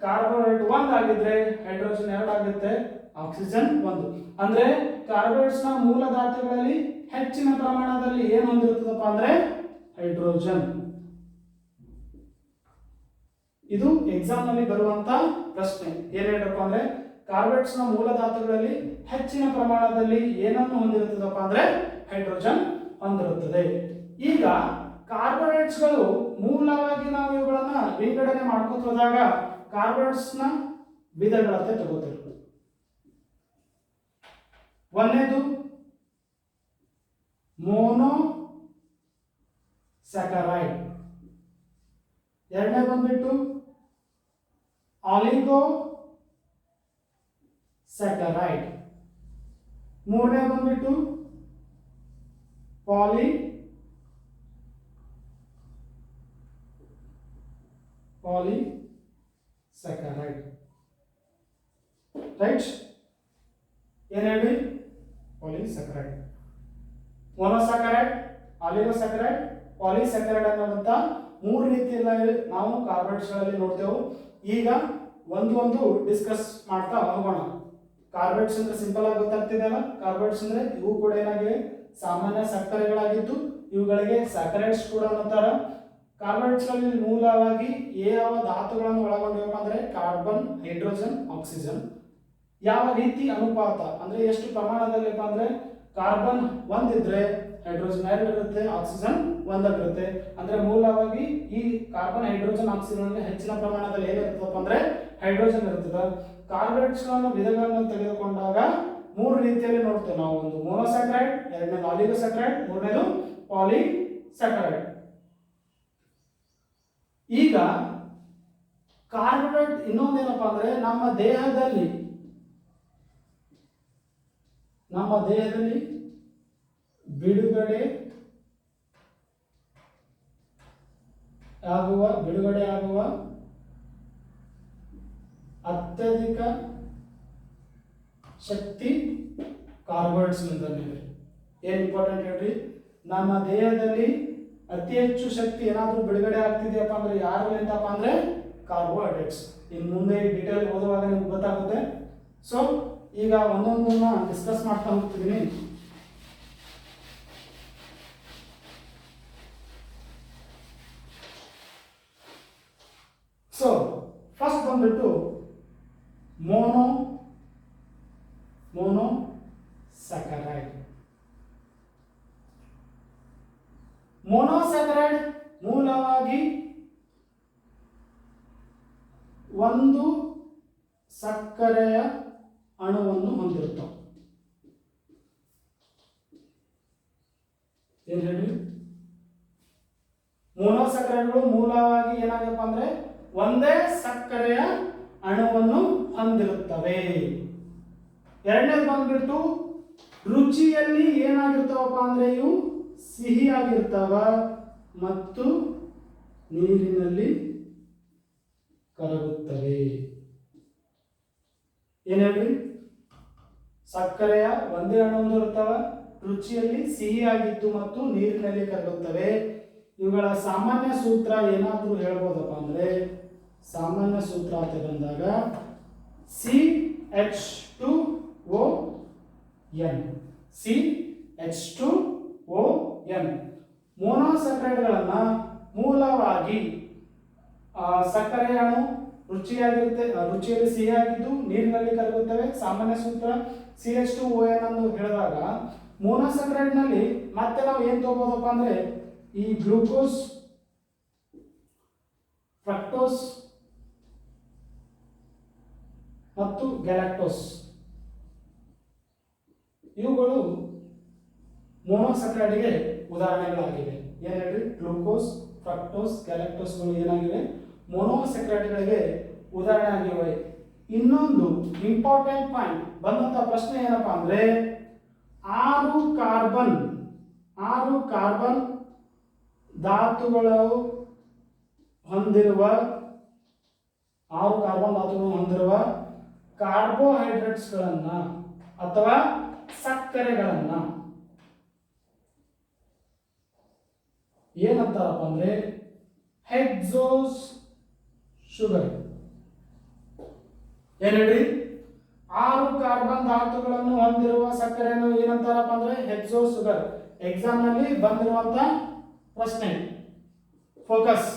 ಕಾರ್ಬೋಹೈಡ್ರೇಟ್ 1 ಆಗಿದ್ರೆ ಹೈಡ್ರೋಜನ್ 2 ಆಗುತ್ತೆ, ಆಕ್ಸಿಜನ್ 1. ಅಂದ್ರೆ ಕಾರ್ಬೋಹೈಡ್ರೇಟ್ಸ್ ನ ಮೂಲ ಧಾತುಗಳಲ್ಲಿ ಹೆಚ್ಚಿನ ಪ್ರಮಾಣದಲ್ಲಿ ಏನು ಹೊಂದಿರುತ್ತದಪ್ಪ ಅಂದ್ರೆ ಹೈಡ್ರೋಜನ್. ಇದು ಎಕ್ಸಾಮ್ ನಲ್ಲಿ ಬರುವಂತ ಪ್ರಶ್ನೆ. ಏನ್ ಹೇಳ್ರಪ್ಪ ಅಂದ್ರೆ ಕಾರ್ಬೋಹೈಡ್ರೇಟ್ಸ್ ನ ಮೂಲ ಧಾತುಗಳಲ್ಲಿ ಹೆಚ್ಚಿನ ಪ್ರಮಾಣದಲ್ಲಿ ಏನನ್ನು ಹೊಂದಿರುತ್ತದಪ್ಪ ಅಂದ್ರೆ ಹೈಡ್ರೋಜನ್ ಹೊಂದಿರುತ್ತದೆ. ಈಗ ಕಾರ್ಬೋಹೈಡ್ರೇಟ್ಸ್ ಗಳು ಮೂಲವಾಗಿ ನಾವು ಇವುಗಳನ್ನ ವಿಂಗಡಣೆ ಮಾಡ್ಕೊತ ಹೋದಾಗ ಕಾರ್ಬೋಹೈಡ್ರೇಟ್ಸ್ ನ ವಿಧಗಳಂತೆ ತಗೋತೀವಿ. ಒಂದನೇದು ಮೊನೊಸ್ಯಾಕರೈಡ್, ಎರಡನೇ ಬಂದ್ಬಿಟ್ಟು ಆಲಿಗೋಸ್ಯಾಕರೈಡ್, ಮೂರನೇ ಬಂದ್ಬಿಟ್ಟು ಪಾಲಿಸ್ಯಾಕರೈಡ್. ರೈಟ್, ಏನ್ ಹೇಳಿ? ಪಾಲಿಸ್ಯಾಕರೈಡ್, ಮೊನೊಸ್ಯಾಕರೈಡ್, ಆಲಿಗೋಸ್ಯಾಕರೈಡ್, ಪಾಲಿಸ್ಯಾಕರೈಡ್ ಅನ್ನುವಂತ ಮೂರು ರೀತಿಯಲ್ಲಿ ನಾವು ಕಾರ್ಬೋಹೈಡ್ರೇಟ್ಸ್ ಗಳಲ್ಲಿ ನೋಡ್ತೇವೆ. ಈಗ ಒಂದು ಡಿಸ್ಕಸ್ ಮಾಡ್ತಾ ಹೋಗೋಣ. ಕಾರ್ಬೋಹೈಡ್ರೇಟ್ಸ್ ಅಂದ್ರೆ ಸಿಂಪಲ್ ಆಗಿ ಗೊತ್ತಾಗ್ತಿದೆ ಅಲ್ಲ. ಕಾರ್ಬೋಹೈಡ್ರೇಟ್ಸ್ ಅಂದ್ರೆ ಇವು ಕೂಡ ಏನಾಗಿವೆ? ಸಾಮಾನ್ಯ ಸಕ್ಕರೆಗಳಾಗಿದ್ದು ಇವುಗಳಿಗೆ ಸ್ಯಾಕರೈಡ್ಸ್ ಕೂಡ ಅನ್ನುತ್ತಾರೆ. ಕಾರ್ಬೋಹೈಡ್ರೇಟ್ಸ್ ಗಳಲ್ಲಿ ಮೂಲವಾಗಿ ಯಾವ ಧಾತುಗಳನ್ನು ಒಳಗೊಂಡಿವೆ ಅಂದ್ರೆ ಕಾರ್ಬನ್, ಹೈಡ್ರೋಜನ್, ಆಕ್ಸಿಜನ್. ಯಾವ ರೀತಿ ಅನುಪಾತ ಅಂದ್ರೆ ಎಷ್ಟು ಪ್ರಮಾಣದಲ್ಲಿಪ್ಪ ಅಂದ್ರೆ ಕಾರ್ಬನ್ 1 ಇದ್ರೆ ಹೈಡ್ರೋಜನ್ 2 ಇರುತ್ತೆ, ಆಕ್ಸಿಜನ್ 1 ಇರುತ್ತೆ. ಅಂದ್ರೆ ಮೂಲವಾಗಿ ಈ ಕಾರ್ಬನ್, ಹೈಡ್ರೋಜನ್, ಆಕ್ಸಿಜನ್ ಹೆಚ್ಚಿನ ಪ್ರಮಾಣದಲ್ಲಿ ಏನಿರ್ತದಪ್ಪ ಅಂದ್ರೆ ಹೈಡ್ರೋಜನ್ ಇರ್ತದೆ. ಕಾರ್ಬೋಹೈಡ್ರೇಟ್ಸ್ ವಿಧಗಳನ್ನು ತೆಗೆದುಕೊಂಡಾಗ ಮೂರು ರೀತಿಯಲ್ಲಿ ನೋಡ್ತೇವೆ ನಾವು. ಒಂದು ಮೊನೊಸ್ಯಾಕರೈಡ್, ಎರಡನೇದು ಆಲಿಗೋಸ್ಯಾಕರೈಡ್, ಮೂರನೇದು ಪಾಲಿಸ್ಯಾಕರೈಡ್. ಈಗ ಕಾರ್ಬೋಹೈಡ್ರೇಟ್ ಇನ್ನೊಂದೇನಪ್ಪ ಅಂದ್ರೆ ನಮ್ಮ ದೇಹದಲ್ಲಿ ಬಿಡುಗಡೆ ಆಗುವ ಅತ್ಯಧಿಕ ಶಕ್ತಿ ಕಾರ್ಬೋಹೈಡ್ರೇಟ್ಸ್ ನಿಂದಲೇ. ಏನ್ ಇಂಪಾರ್ಟೆಂಟ್ ಹೇಳ್ರಿ? ನಮ್ಮ ದೇಹದಲ್ಲಿ ಅತಿ ಹೆಚ್ಚು ಶಕ್ತಿ ಏನಾದ್ರೂ ಬಿಡುಗಡೆ ಆಗ್ತಿದೆಯಪ್ಪ ಅಂದ್ರೆ ಯಾರಲ್ಲಿಂದಪ್ಪ ಅಂದ್ರೆ ಕಾರ್ಬೋಹೈಡ್ರೇಟ್ಸ್. ಇನ್ನು ಮುಂದೆ ಡೀಟೇಲ್ ಓದುವಾಗ ನಿಮ್ಗೆ ಗೊತ್ತಾಗುತ್ತೆ. ಸೊ ಈಗ ಒಂದೊಂದನ್ನ ಡಿಸ್ಕಸ್ ಮಾಡ್ತಾ ಹೋಗ್ತಿದ್ದೀನಿ. ಸೊ ಫಸ್ಟ್ ಬಂದ್ಬಿಟ್ಟು ಮೊನೊಸ್ಯಾಕರೈಡ್. ಮೊನೊಸ್ಯಾಕರೈಡ್ ಮೂಲವಾಗಿ ಒಂದು ಸಕ್ಕರೆಯ ಅಣುವನ್ನು ಹೊಂದಿರುತ್ತವೆ. ಏನ್ ಹೇಳಿ? ಮೊನೊಸ್ಯಾಕರೈಡ್ಗಳು ಮೂಲವಾಗಿ ಏನಾಗಪ್ಪ ಅಂದ್ರೆ ಒಂದೇ ಸಕ್ಕರೆಯ ಅಣುವನ್ನು ಹೊಂದಿರುತ್ತವೆ. ಎರಡನೇದು ಬಂದ್ಬಿಟ್ಟು ರುಚಿಯಲ್ಲಿ ಏನಾಗಿರ್ತಾವಪ್ಪ ಅಂದ್ರೆ ಇವು ಸಿಹಿಯಾಗಿರ್ತಾವ ಮತ್ತು ನೀರಿನಲ್ಲಿ ಕರಗುತ್ತವೆ. ಏನ್ ಹೇಳ್ರಿ? ಸಕ್ಕರೆಯ ಒಂದೇ ಅಣು ಹೊಂದಿರುತ್ತವ, ರುಚಿಯಲ್ಲಿ ಸಿಹಿಯಾಗಿದ್ದು ಮತ್ತು ನೀರಿನಲ್ಲಿ ಕರಗುತ್ತವೆ. ಇವುಗಳ ಸಾಮಾನ್ಯ ಸೂತ್ರ ಏನಾದ್ರೂ ಹೇಳ್ಬೋದಪ್ಪ ಅಂದ್ರೆ ಸಾಮಾನ್ಯ ಸೂತ್ರ ಅಂತ ಬಂದಾಗ CH2ON. ಮೊನೊಸ್ಯಾಕರೈಡ್ಗಳನ್ನ ಮೂಲವಾಗಿ ಸಕ್ಕರೆ ಅಣು ರುಚಿಯಲ್ಲಿ ಸಿಹಿಯಾಗಿದ್ದು ನೀರಿನಲ್ಲಿ ಕರಗುತ್ತವೆ. ಸಾಮಾನ್ಯ ಸೂತ್ರ CH2ON ಎಂದು ಹೇಳಿದಾಗ ಮೊನೊಸ್ಯಾಕರೈಡ್ ನಲ್ಲಿ ಮತ್ತೆ ನಾವು ಏನ್ ತಗೋಬೋದಪ್ಪ ಅಂದ್ರೆ ಈ ಗ್ಲೂಕೋಸ್, ಫ್ರಕ್ಟೋಸ್ ಮತ್ತು ಗ್ಯಾಲಕ್ಟೋಸ್ ಇವುಗಳು ಮೊನೊಸೆಕ್ರೈಡ್ಗೆ ಉದಾಹರಣೆಗಳಾಗಿವೆ. ಏನ್ ಹೇಳ್ರಿ? Glucose, fructose, ಗ್ಯಾಲಕ್ಟೋಸ್ಗಳು ಏನಾಗಿವೆ? ಮೊನೊಸೆಕ್ರೈಡ್ಗಳಿಗೆ ಉದಾಹರಣೆ ಆಗಿವೆ. ಇನ್ನೊಂದು ಇಂಪಾರ್ಟೆಂಟ್ ಪಾಯಿಂಟ್ ಬಂದಂತ ಪ್ರಶ್ನೆ ಏನಪ್ಪಾ ಅಂದ್ರೆ 6 ಕಾರ್ಬನ್ ಧಾತುಗಳು ಹೊಂದಿರುವ ಕಾರ್ಬೋಹೈಡ್ರೇಟ್ಸ್ಗಳನ್ನ ಅಥವಾ ಸಕ್ಕರೆಗಳನ್ನ ಏನಂತಾರಪ್ಪ ಅಂದ್ರೆ ಹೆಕ್ಸೋಸ್ ಶುಗರ್. ಏನ್ ಹೇಳಿ? 6 ಕಾರ್ಬನ್ ಧಾತುಗಳನ್ನು ಹೊಂದಿರುವ ಸಕ್ಕರೆಯನ್ನು ಏನಂತಾರಪ್ಪ ಅಂದ್ರೆ ಹೆಕ್ಸೋಸ್ ಶುಗರ್. ಎಕ್ಸಾಮ್ ನಲ್ಲಿ ಬಂದಿರುವಂತ ಪ್ರಶ್ನೆ. ಫೋಕಸ್.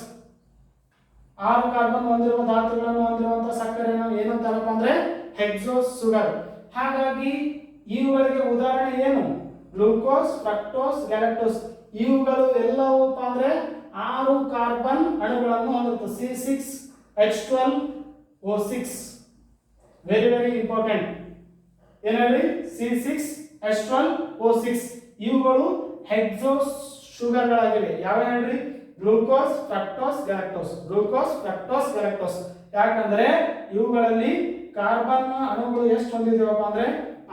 6 ಕಾರ್ಬನ್ ಹೊಂದಿರುವ ಧಾತುಗಳನ್ನು ಹೊಂದಿರುವಂತಹ ಸಕ್ಕರೆಯನ್ನು ಏನಂತಾರಪ್ಪ ಅಂದ್ರೆ ಹೆಕ್ಸೋಸ್ ಶುಗರ್. ಹಾಗಾಗಿ ಇವುಗಳಿಗೆ ಉದಾಹರಣೆ ಏನು? Glucose, fructose, galactose. ಇವುಗಳು ಎಲ್ಲವಪ್ಪ ಅಂದ್ರೆ 6 ಕಾರ್ಬನ್ ಅಣುಗಳನ್ನು ಹೊಂದಿರುತ್ತದೆ. C6H12O6. Very very important. ಏನ್ ಹೇಳಿ? C6H12O6. ಇವುಗಳು ಹೆಕ್ಸೋಸ್ ಶುಗರ್ಗಳಾಗಿವೆ. ಯಾವ ಹೇಳ್ರಿ? Glucose, fructose, galactose. ಯಾಕಂದ್ರೆ ಇವುಗಳಲ್ಲಿ ಕಾರ್ಬನ್ ಅಣುಗಳು ಎಷ್ಟು ಹೊಂದಿದೆವಪ್ಪ ಅಂದ್ರೆ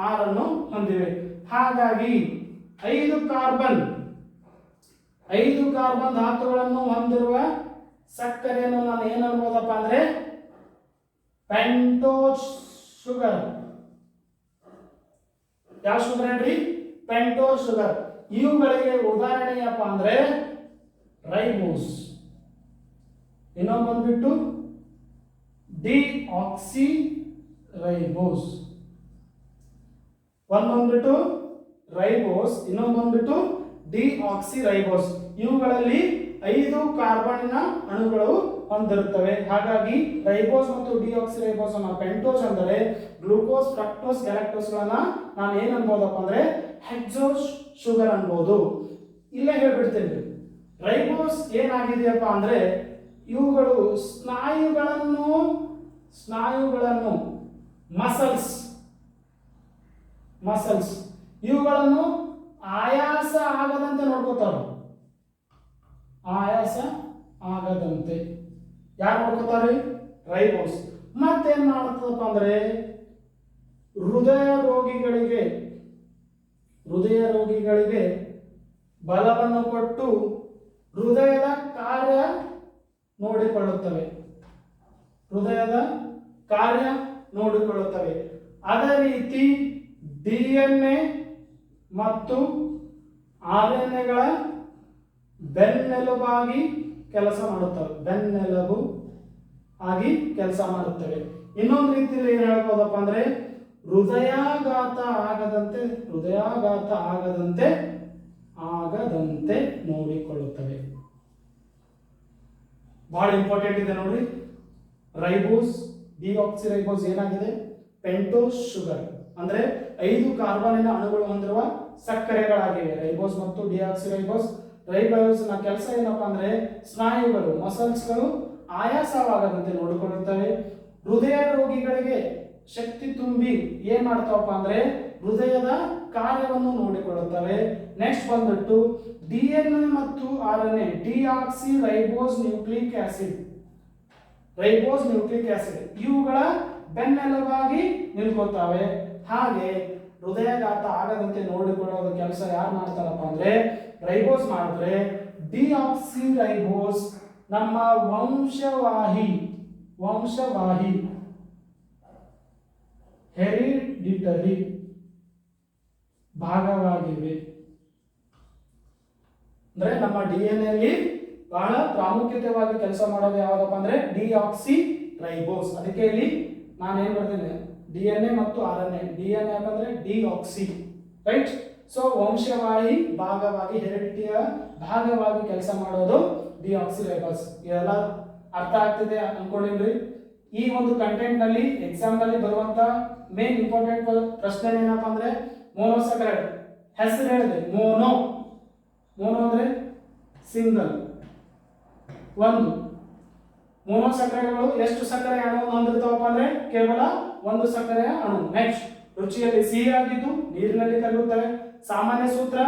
6 ಅನ್ನು ಹೊಂದಿವೆ. ಹಾಗಾಗಿ 5 ಕಾರ್ಬನ್ ಧಾತುಗಳನ್ನು ಹೊಂದಿರುವ ಸಕ್ಕರೆಯನ್ನು ನಾನು ಏನು ಅನ್ಬೋದಪ್ಪ ಅಂದ್ರೆ ಪೆಂಟೋಸ್ ಶುಗರ್. ಯಾವ ಶುಗರ್ ಹೇಳ್ರಿ? Pentose sugar. ಇವುಗಳಿಗೆ ಉದಾಹರಣೆ ಏನಪ್ಪ ಅಂದ್ರೆ ರೈಬೋಸ್. ಇನ್ನೊಂದು ಬಂದ್ಬಿಟ್ಟು ಡಿಆಕ್ಸಿ ರೈಬೋಸ್. ಒಂದು ಬಂದ್ಬಿಟ್ಟು ರೈಬೋಸ್, ಇನ್ನೊಂದು ಬಂದ್ಬಿಟ್ಟು ಡಿಆಕ್ಸಿ ರೈಬೋಸ್. ಇವುಗಳಲ್ಲಿ 5 ಕಾರ್ಬನ್ನ ಅಣುಗಳು ಹೊಂದಿರುತ್ತವೆ. ಹಾಗಾಗಿ ರೈಬೋಸ್ ಮತ್ತು ಡಿಆಕ್ಸಿ ರೈಬೋಸ್ ಅನ್ನ ಪೆಂಟೋಸ್ ಅಂದರೆ ಗ್ಲೂಕೋಸ್, ಫ್ರಕ್ಟೋಸ್, ಗ್ಯಾಲಕ್ಟೋಸ್ಗಳನ್ನ ನಾನು ಏನ್ ಅನ್ಬೋದಪ್ಪ ಅಂದ್ರೆ ಹೆಕ್ಸೋಸ್ ಶುಗರ್ ಅನ್ಬೋದು. ಇಲ್ಲೇ ಹೇಳ್ಬಿಡ್ತೇನೆ. ರೈಬೋಸ್ ಏನಾಗಿದೆಯಪ್ಪ ಅಂದ್ರೆ ಇವುಗಳು ಸ್ನಾಯುಗಳನ್ನು ಮಸಲ್ಸ್ ಇವುಗಳನ್ನು ಆಯಾಸ ಆಗದಂತೆ ನೋಡ್ಕೋತಾರೆ. ಆಯಾಸ ಆಗದಂತೆ ಯಾರು ನೋಡ್ಕೋತಾರೆ? ರೈಬೋಸ್. ಮತ್ತೇನ್ ಮಾಡ್ತದಪ್ಪ ಅಂದ್ರೆ ಹೃದಯ ರೋಗಿಗಳಿಗೆ ಬಲವನ್ನು ಕೊಟ್ಟು ಹೃದಯದ ಕಾರ್ಯ ನೋಡಿಕೊಳ್ಳುತ್ತವೆ. ಅದೇ ರೀತಿ DNA ಮತ್ತು RNAಗಳ ಬೆನ್ನೆಲುಬಾಗಿ ಕೆಲಸ ಮಾಡುತ್ತವೆ. ಇನ್ನೊಂದು ರೀತಿಯಲ್ಲಿ ಏನ್ ಹೇಳ್ಬೋದಪ್ಪ ಅಂದ್ರೆ ಹೃದಯಾಘಾತ ಆಗದಂತೆ ನೋಡಿಕೊಳ್ಳುತ್ತವೆ. ಬಹಳ ಇಂಪಾರ್ಟೆಂಟ್ ಇದೆ ನೋಡ್ರಿ. ರೈಬೋಸ್, ಡಿಆಕ್ಸಿ ರೈಬೋಸ್ ಏನಾಗಿದೆ? ಪೆಂಟೋಸ್ ಶುಗರ್ ಅಂದ್ರೆ 5 ಕಾರ್ಬನ್ನಿನ ಅಣುಗಳು ಹೊಂದಿರುವ ಸಕ್ಕರೆಗಳಾಗಿವೆ. ರೈಬೋಸ್ ಮತ್ತು ಡಿಆಕ್ಸಿ ರೈಬೋಸ್ ನ ಕೆಲಸ ಏನಪ್ಪಾ ಅಂದ್ರೆ ಸ್ನಾಯುಗಳು ಮಸಲ್ಸ್ಗಳು ಆಯಾಸವಾಗದಂತೆ ನೋಡಿಕೊಳ್ಳುತ್ತವೆ. ಹೃದಯ ರೋಗಿಗಳಿಗೆ ಶಕ್ತಿ ತುಂಬಿ ಏನ್ ಮಾಡ್ತಾವಪ್ಪ ಅಂದ್ರೆ ಹೃದಯದ ಕಾರ್ಯವನ್ನು ನೋಡಿಕೊಳ್ಳುತ್ತವೆ. ನೆಕ್ಸ್ಟ್ ಬಂದ್ಬಿಟ್ಟು DNA ಮತ್ತು RNA deoxy ribose nucleic acid ಇವುಗಳ ಬೆನ್ನೆಲುಬಾಗಿ ನಿಲ್ಕೊಳ್ತವೆ. ಹಾಗೆ ಹೃದಯಾಘಾತ ಆಗದಂತೆ ನೋಡಿಕೊಳ್ಳುವ ಕೆಲಸ ಯಾರು ಮಾಡ್ತಾರಪ್ಪ ಅಂದ್ರೆ ರೈಬೋಸ್ ಮಾಡಿದ್ರೆ ಡಿಆಕ್ಸಿ ರೈಬೋಸ್ ನಮ್ಮ ವಂಶವಾಹಿ ಹೆರಿಡಿಟರಿ ಭಾಗವಾಗಿವೆ. ಅಂದ್ರೆ ನಮ್ಮ DNA ಅಲ್ಲಿ ಬಹಳ ಪ್ರಾಮುಖ್ಯತೆಯಾಗಿ ಕೆಲಸ ಮಾಡೋದು ಯಾವ್ದಪ್ಪ ಅಂದ್ರೆ ಡಿಆಕ್ಸಿ ರೈಬೋಸ್. ಅದಕ್ಕೆ ಇಲ್ಲಿ ನಾನು ಏನ್ ಬರ್ತೀನಿ DNA ಮತ್ತು RNA. DNA ಯಾಕಂದ್ರೆ ಡಿಆಕ್ಸಿ, ರೈಟ್? ಸೊ ವಂಶವಾಹಿ ಭಾಗವಾಗಿ ಹೆರಿಡಿಟಿಯ ಭಾಗವಾಗಿ ಕೆಲಸ ಮಾಡೋದು ಡಿಆಕ್ಸಿ ರೈಬೋಸ್. ಇದೆಲ್ಲ ಅರ್ಥ ಆಗ್ತಿದೆ ಅನ್ಕೊಂಡಿದ್ರಿ? ಈ ಒಂದು ಕಂಟೆಂಟ್ ನಲ್ಲಿ ಎಕ್ಸಾಮ್ ನಲ್ಲಿ ಬರುವಂತ ಮೇನ್ ಇಂಪಾರ್ಟೆಂಟ್ ಪ್ರಶ್ನೆ ಏನಪ್ಪ ಅಂದ್ರೆ ಮೊನೊಸೆಕ್ರೈಡ್. ಹೆಸರು ಹೇಳಿದೆ ಮೋನೋ ಅಂದ್ರೆ ಸಿಂಗಲ್. ಒಂದು ಮೊನೊಸೆಕ್ರೈಡ್ಗಳು ಎಷ್ಟು ಸಕ್ಕರೆ ಅಣುವನ್ನು ಹೊಂದಿರ್ತಾವಪ್ಪ ಅಂದ್ರೆ ಕೇವಲ ಒಂದು ಸಕ್ಕರೆಯ ಅಣು. ನೆಕ್ಸ್ಟ್ ರುಚಿಯಲ್ಲಿ ಸಿಹಿಯಾಗಿದ್ದು ನೀರಿನಲ್ಲಿ ಕರಗುತ್ತವೆ. ಸಾಮಾನ್ಯ ಸೂತ್ರ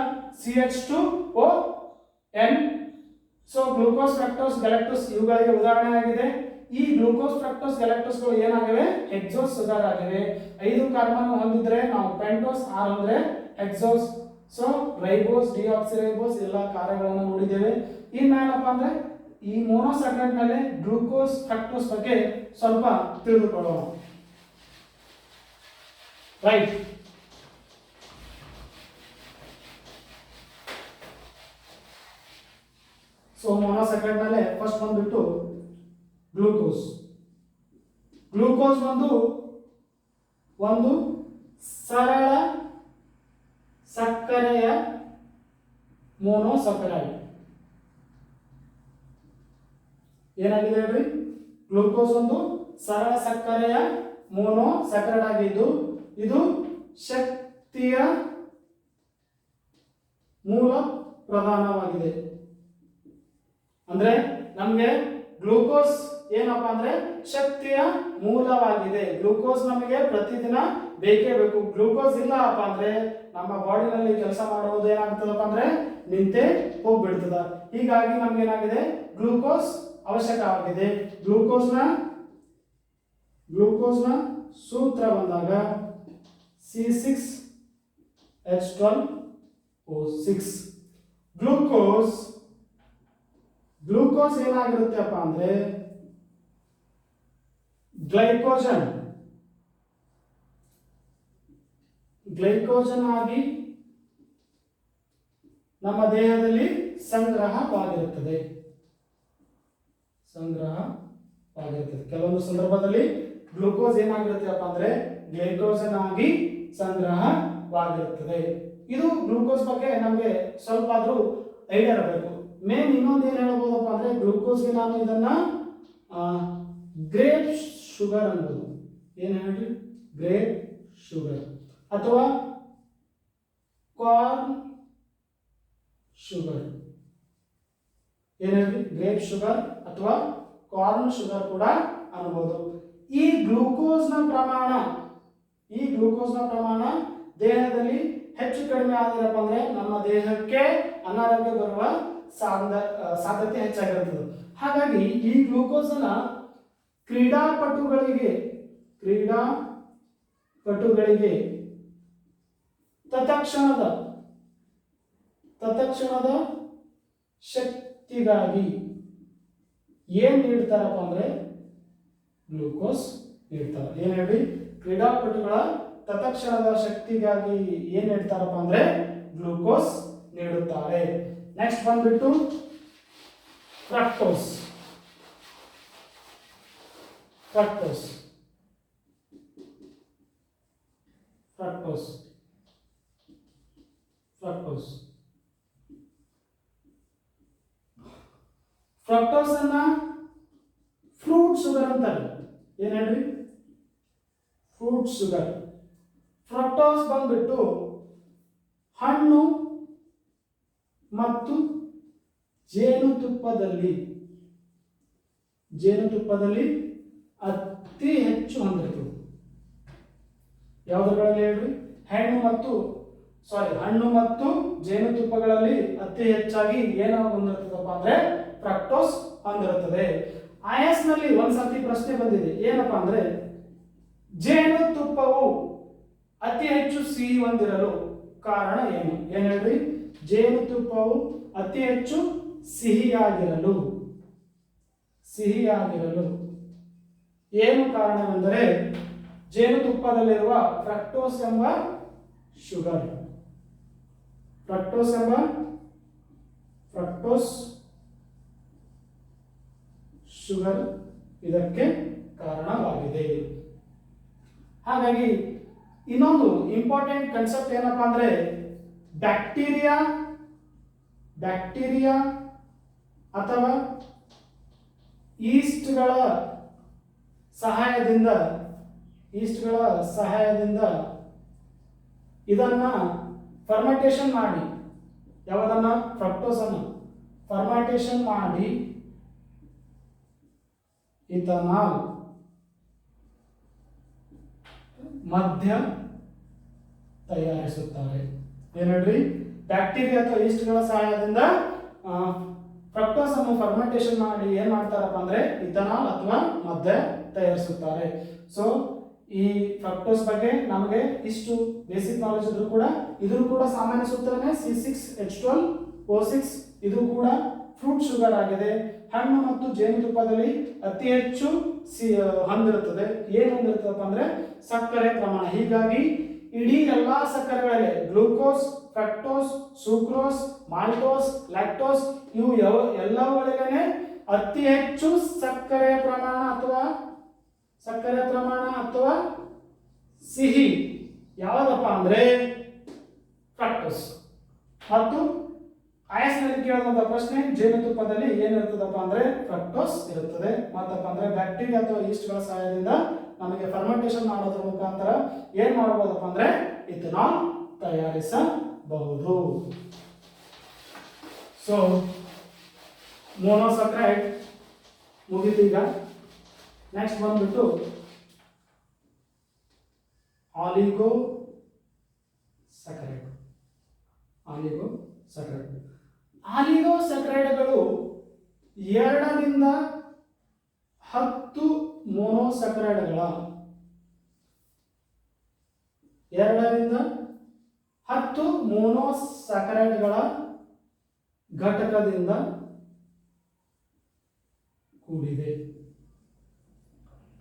CH2ON. So glucose fructose galactose ಇವುಗಳಿಗೆ ಉದಾಹರಣೆ ಆಗಿದೆ. ಈ ಗ್ಲೂಕೋಸ್ ಫ್ರಕ್ಟೋಸ್ ಗ್ಯಾಲಕ್ಟೋಸ್ಗಳು ಏನಾಗಿವೆ? ಹೆಕ್ಸೋಸ್ ಸುಗರ್ ಆಗಿವೆ. 5 ಕಾರ್ಬನ್ ಹೊಂದಿದ್ರೆ ನಾವು ಪೆಂಟೋಸ್, 6 ಅಂದ್ರೆ ಹೆಕ್ಸೋಸ್. ಸೊ ರೈಬೋಸ್, ಡಿಆಕ್ಸಿರೈಬೋಸ್ ಎಲ್ಲ ಕಾರ್ಯಗಳನ್ನು ನೋಡಿದ್ದೇವೆ. ಇನ್ನೇನಪ್ಪ ಅಂದ್ರೆ ಈ ಮೊನೊಸ್ಯಾಕರೈಡ್ ಮೇಲೆ ಗ್ಲೂಕೋಸ್ ಫ್ರಕ್ಟೋಸ್ ಬಗ್ಗೆ ಸ್ವಲ್ಪ ತಿಳಿದುಕೊಳ್ಳೋಣ. ರೈಟ್. ಸೊ ಮೊನೊಸ್ಯಾಕರೈಡ್ ಮೇಲೆ ಫಸ್ಟ್ ಬಂದ್ಬಿಟ್ಟು ಗ್ಲೂಕೋಸ್. ಗ್ಲೂಕೋಸ್ ಒಂದು ಸರಳ ಸಕ್ಕರೆಯ ಮೊನೊಸ್ಯಾಕರೈಡ್. ಏನಾಗಿದೆ ಹೇಳ್ರಿ? ಗ್ಲೂಕೋಸ್ ಒಂದು ಸರಳ ಸಕ್ಕರೆಯ ಮೊನೊಸ್ಯಾಕರೈಡ್ ಆಗಿದ್ದು ಇದು ಶಕ್ತಿಯ ಮೂಲ ಪ್ರಧಾನವಾಗಿದೆ. ಅಂದ್ರೆ ನಮಗೆ ಗ್ಲೂಕೋಸ್ ಏನಪ್ಪಾ ಅಂದ್ರೆ ಶಕ್ತಿಯ ಮೂಲವಾಗಿದೆ. ಗ್ಲೂಕೋಸ್ ನಮಗೆ ಪ್ರತಿದಿನ ಬೇಕೇ ಬೇಕು. ಗ್ಲೂಕೋಸ್ ಇಲ್ಲ ಅಪ್ಪ ಅಂದ್ರೆ ನಮ್ಮ ಬಾಡಿನಲ್ಲಿ ಕೆಲಸ ಮಾಡುವುದು ಏನಾಗ್ತದಪ್ಪ ಅಂದ್ರೆ ನಿಂತೆ ಹೋಗ್ಬಿಡ್ತದ. ಹೀಗಾಗಿ ನಮ್ಗೆ ಏನಾಗಿದೆ? ಗ್ಲೂಕೋಸ್ ಅವಶ್ಯಕವಾಗಿದೆ. ಗ್ಲೂಕೋಸ್ನ ಸೂತ್ರ ಬಂದಾಗ C6H12O6. ಗ್ಲೂಕೋಸ್ ಏನಾಗಿರುತ್ತೆಪ್ಪ ಅಂದ್ರೆ ಗ್ಲೈಕೋಜನ್ ಆಗಿ ನಮ್ಮ ದೇಹದಲ್ಲಿ ಸಂಗ್ರಹವಾಗಿರುತ್ತದೆ. ಕೆಲವೊಂದು ಸಂದರ್ಭದಲ್ಲಿ ಗ್ಲೂಕೋಸ್ ಏನಾಗಿರುತ್ತಪ್ಪ ಅಂದ್ರೆ ಗ್ಲೈಕೋಜನ್ ಆಗಿ ಸಂಗ್ರಹವಾಗಿರುತ್ತದೆ. ಇದು ಗ್ಲೂಕೋಸ್ ಬಗ್ಗೆ ನಮಗೆ ಸ್ವಲ್ಪ ಆದ್ರೂ ಐಡಿಯಾ ಇರಬೇಕು. ಮೇನ್ ಇನ್ನೊಂದು ಏನ್ ಹೇಳ್ಬೋದಪ್ಪ ಅಂದ್ರೆ ಗ್ಲೂಕೋಸ್ಗೆ ನಾನು ಇದನ್ನ ಗ್ರೇಪ್ ಶುಗರ್ ಅನ್ಬೋದು. ಏನ್ ಹೇಳ್ರಿ? ಗ್ರೇಪ್ ಶುಗರ್ ಅಥವಾ ಕಾರ್ನ್ ಶುಗರ್. ಏನ್ ಹೇಳ್ರಿ? ಗ್ರೇಪ್ ಶುಗರ್ ಅಥವಾ ಕಾರ್ನ್ ಶುಗರ್ ಕೂಡ ಅನ್ಬೋದು. ಈ ಗ್ಲೂಕೋಸ್ನ ಪ್ರಮಾಣ ದೇಹದಲ್ಲಿ ಹೆಚ್ಚು ಕಡಿಮೆ ಆದರಪ್ಪ ಅಂದ್ರೆ ನಮ್ಮ ದೇಹಕ್ಕೆ ಅನಾರೋಗ್ಯ ಬರುವ ಸಾಧ್ಯತೆ ಹೆಚ್ಚಾಗಿರುತ್ತದೆ. ಹಾಗಾಗಿ ಈ ಗ್ಲೂಕೋಸ್ ಅನ್ನ ಕ್ರೀಡಾಪಟುಗಳಿಗೆ ತತ್ಕ್ಷಣದ ಶಕ್ತಿಗಾಗಿ ಏನ್ ನೀಡ್ತಾರಪ್ಪ ಅಂದ್ರೆ ಗ್ಲೂಕೋಸ್ ನೀಡ್ತಾರೆ. ಏನ್ ಹೇಳಿ? ಕ್ರೀಡಾಪಟುಗಳ ತತ್ಕ್ಷಣದ ಶಕ್ತಿಗಾಗಿ ಏನ್ ನೀಡ್ತಾರಪ್ಪ ಅಂದ್ರೆ ಗ್ಲೂಕೋಸ್ ನೀಡುತ್ತಾರೆ. ನೆಕ್ಸ್ಟ್ ಬಂದ್ಬಿಟ್ಟು ಫ್ರಕ್ಟೋಸ್. ಫ್ರಕ್ಟೋಸ್ ಅನ್ನ ಫ್ರೂಟ್ ಶುಗರ್ ಅಂತಾರೆ. ಏನ್ ಹೇಳ್ರಿ? Fruit sugar. ಫ್ರಕ್ಟೋಸ್ ಬಂದ್ಬಿಟ್ಟು ಹಣ್ಣು ಮತ್ತು ಜೇನುತುಪ್ಪದಲ್ಲಿ ಅತಿ ಹೆಚ್ಚು ಹೊಂದಿರ್ತದೆ. ಯಾವುದರಲ್ಲಿ ಹೇಳ್ರಿ? ಹಣ್ಣು ಮತ್ತು ಜೇನುತುಪ್ಪಗಳಲ್ಲಿ ಅತಿ ಹೆಚ್ಚಾಗಿ ಏನು ಹೊಂದಿರ್ತದಪ್ಪ ಅಂದ್ರೆ ಫ್ರಕ್ಟೋಸ್ ಹೊಂದಿರುತ್ತದೆ. IAS ನಲ್ಲಿ ಒಂದ್ಸತಿ ಪ್ರಶ್ನೆ ಬಂದಿದೆ. ಏನಪ್ಪಾ ಅಂದ್ರೆ ಜೇನುತುಪ್ಪವು ಅತಿ ಹೆಚ್ಚು ಸಿಹಿ ಹೊಂದಿರಲು ಕಾರಣ ಏನು? ಏನ್ ಹೇಳ್ರಿ? ಜೇನುತುಪ್ಪವು ಅತಿ ಹೆಚ್ಚು ಸಿಹಿಯಾಗಿರಲು ಏನು ಕಾರಣವೆಂದರೆ ಜೇನುತುಪ್ಪದಲ್ಲಿರುವ ಫ್ರಕ್ಟೋಸ್ ಎಂಬ ಶುಗರ್ ಇದಕ್ಕೆ ಕಾರಣವಾಗಿದೆ. ಹಾಗಾಗಿ ಇನ್ನೊಂದು ಇಂಪಾರ್ಟೆಂಟ್ ಕಾನ್ಸೆಪ್ಟ್ ಏನಪ್ಪಾ ಅಂದ್ರೆ ಬ್ಯಾಕ್ಟೀರಿಯಾ ಅಥವಾ ಈಸ್ಟ್ಗಳ ಸಹಾಯದಿಂದ ಇದನ್ನ ಫರ್ಮೆಂಟೇಷನ್ ಮಾಡಿ, ಯಾವುದನ್ನ? ಫ್ರಕ್ಟೋಸ್ ಅನ್ನು ಫರ್ಮೆಂಟೇಷನ್ ಮಾಡಿ ಇಥನಾಲ್ ಮದ್ಯ ತಯಾರಿಸುತ್ತಾರೆ. ಏನ್ ಹೇಳ್ರಿ, ಬ್ಯಾಕ್ಟೀರಿಯಾ ಅಥವಾ ಈಸ್ಟ್ಗಳ ಸಹಾಯದಿಂದ ಫ್ರಕ್ಟೋಸ್ ಅನ್ನು ಫರ್ಮೆಂಟೇಷನ್ ಮಾಡಿ ಏನ್ ಮಾಡ್ತಾರಪ್ಪ ಅಂದ್ರೆ ಇಥನಾಲ್ ಅಥವಾ ಮದ್ಯ ತಯಾರಿಸುತ್ತಾರೆ. ಸೊ ಈ ಫ್ರಕ್ಟೋಸ್ ಬಗ್ಗೆ ನಮಗೆ ಇಷ್ಟು ಬೇಸಿಕ್ ನಾಲೆಜ್ ಇದ್ರೂ ಕೂಡ ಸಾಮಾನ್ಯ ಸೂತ್ರನೇ C6H12O6. ಇದು ಕೂಡ ಫ್ರೂಟ್ ಶುಗರ್ ಆಗಿದೆ. ಹಣ್ಣು ಮತ್ತು ಜೇನುತುಪ್ಪದಲ್ಲಿ ಅತಿ ಹೆಚ್ಚು ಹೊಂದಿರುತ್ತದೆ. ಏನು ಹೊಂದಿರುತ್ತಪ್ಪ ಅಂದ್ರೆ ಸಕ್ಕರೆ ಪ್ರಮಾಣ. ಹೀಗಾಗಿ ಇಡೀ ಎಲ್ಲಾ ಸಕ್ಕರೆಗಳಲ್ಲಿ glucose, fructose, sucrose, maltose, lactose ಇವು ಎಲ್ಲವುಗಳಿಗೇನೆ ಅತಿ ಹೆಚ್ಚು ಸಕ್ಕರೆ ಪ್ರಮಾಣ ಅಥವಾ ಸಿಹಿ ಯಾವುದಪ್ಪ ಅಂದ್ರೆ ಫ್ರಕ್ಟೋಸ್. ಮತ್ತು ಆಯಸ್ನಲ್ಲಿ ಕೇಳಿದಂತ ಪ್ರಶ್ನೆ, ಜೇನುತುಪ್ಪದಲ್ಲಿ ಏನಿರ್ತದಪ್ಪ ಅಂದ್ರೆ ಫ್ರಕ್ಟೋಸ್ ಇರುತ್ತದೆ. ಮತ್ತಪ್ಪ ಅಂದ್ರೆ ಬ್ಯಾಕ್ಟೀರಿಯಾ ಅಥವಾ ಈಸ್ಟ್ಗಳ ಸಹಾಯದಿಂದ ನಮಗೆ ಫರ್ಮೆಂಟೇಷನ್ ಮಾಡೋದ್ರ ಮುಖಾಂತರ ಏನ್ ಮಾಡಬಹುದಪ್ಪ ಅಂದ್ರೆ ಇಥನಾಲ್ ತಯಾರಿಸಬಹುದು. ಸೊ ಮೊನೊಸಕ್ರೈಡ್ ಮುಗಿತು. ಈಗ ನೆಕ್ಸ್ಟ್ ಬಂದ್ಬಿಟ್ಟು ಆಲಿಗೋಸಕ್ರೈಡ್ಗಳು 2 ರಿಂದ 10 ಮೊನೊಸಕ್ರೈಡ್ಗಳ ಘಟಕದಿಂದ ಕೂಡಿದೆ.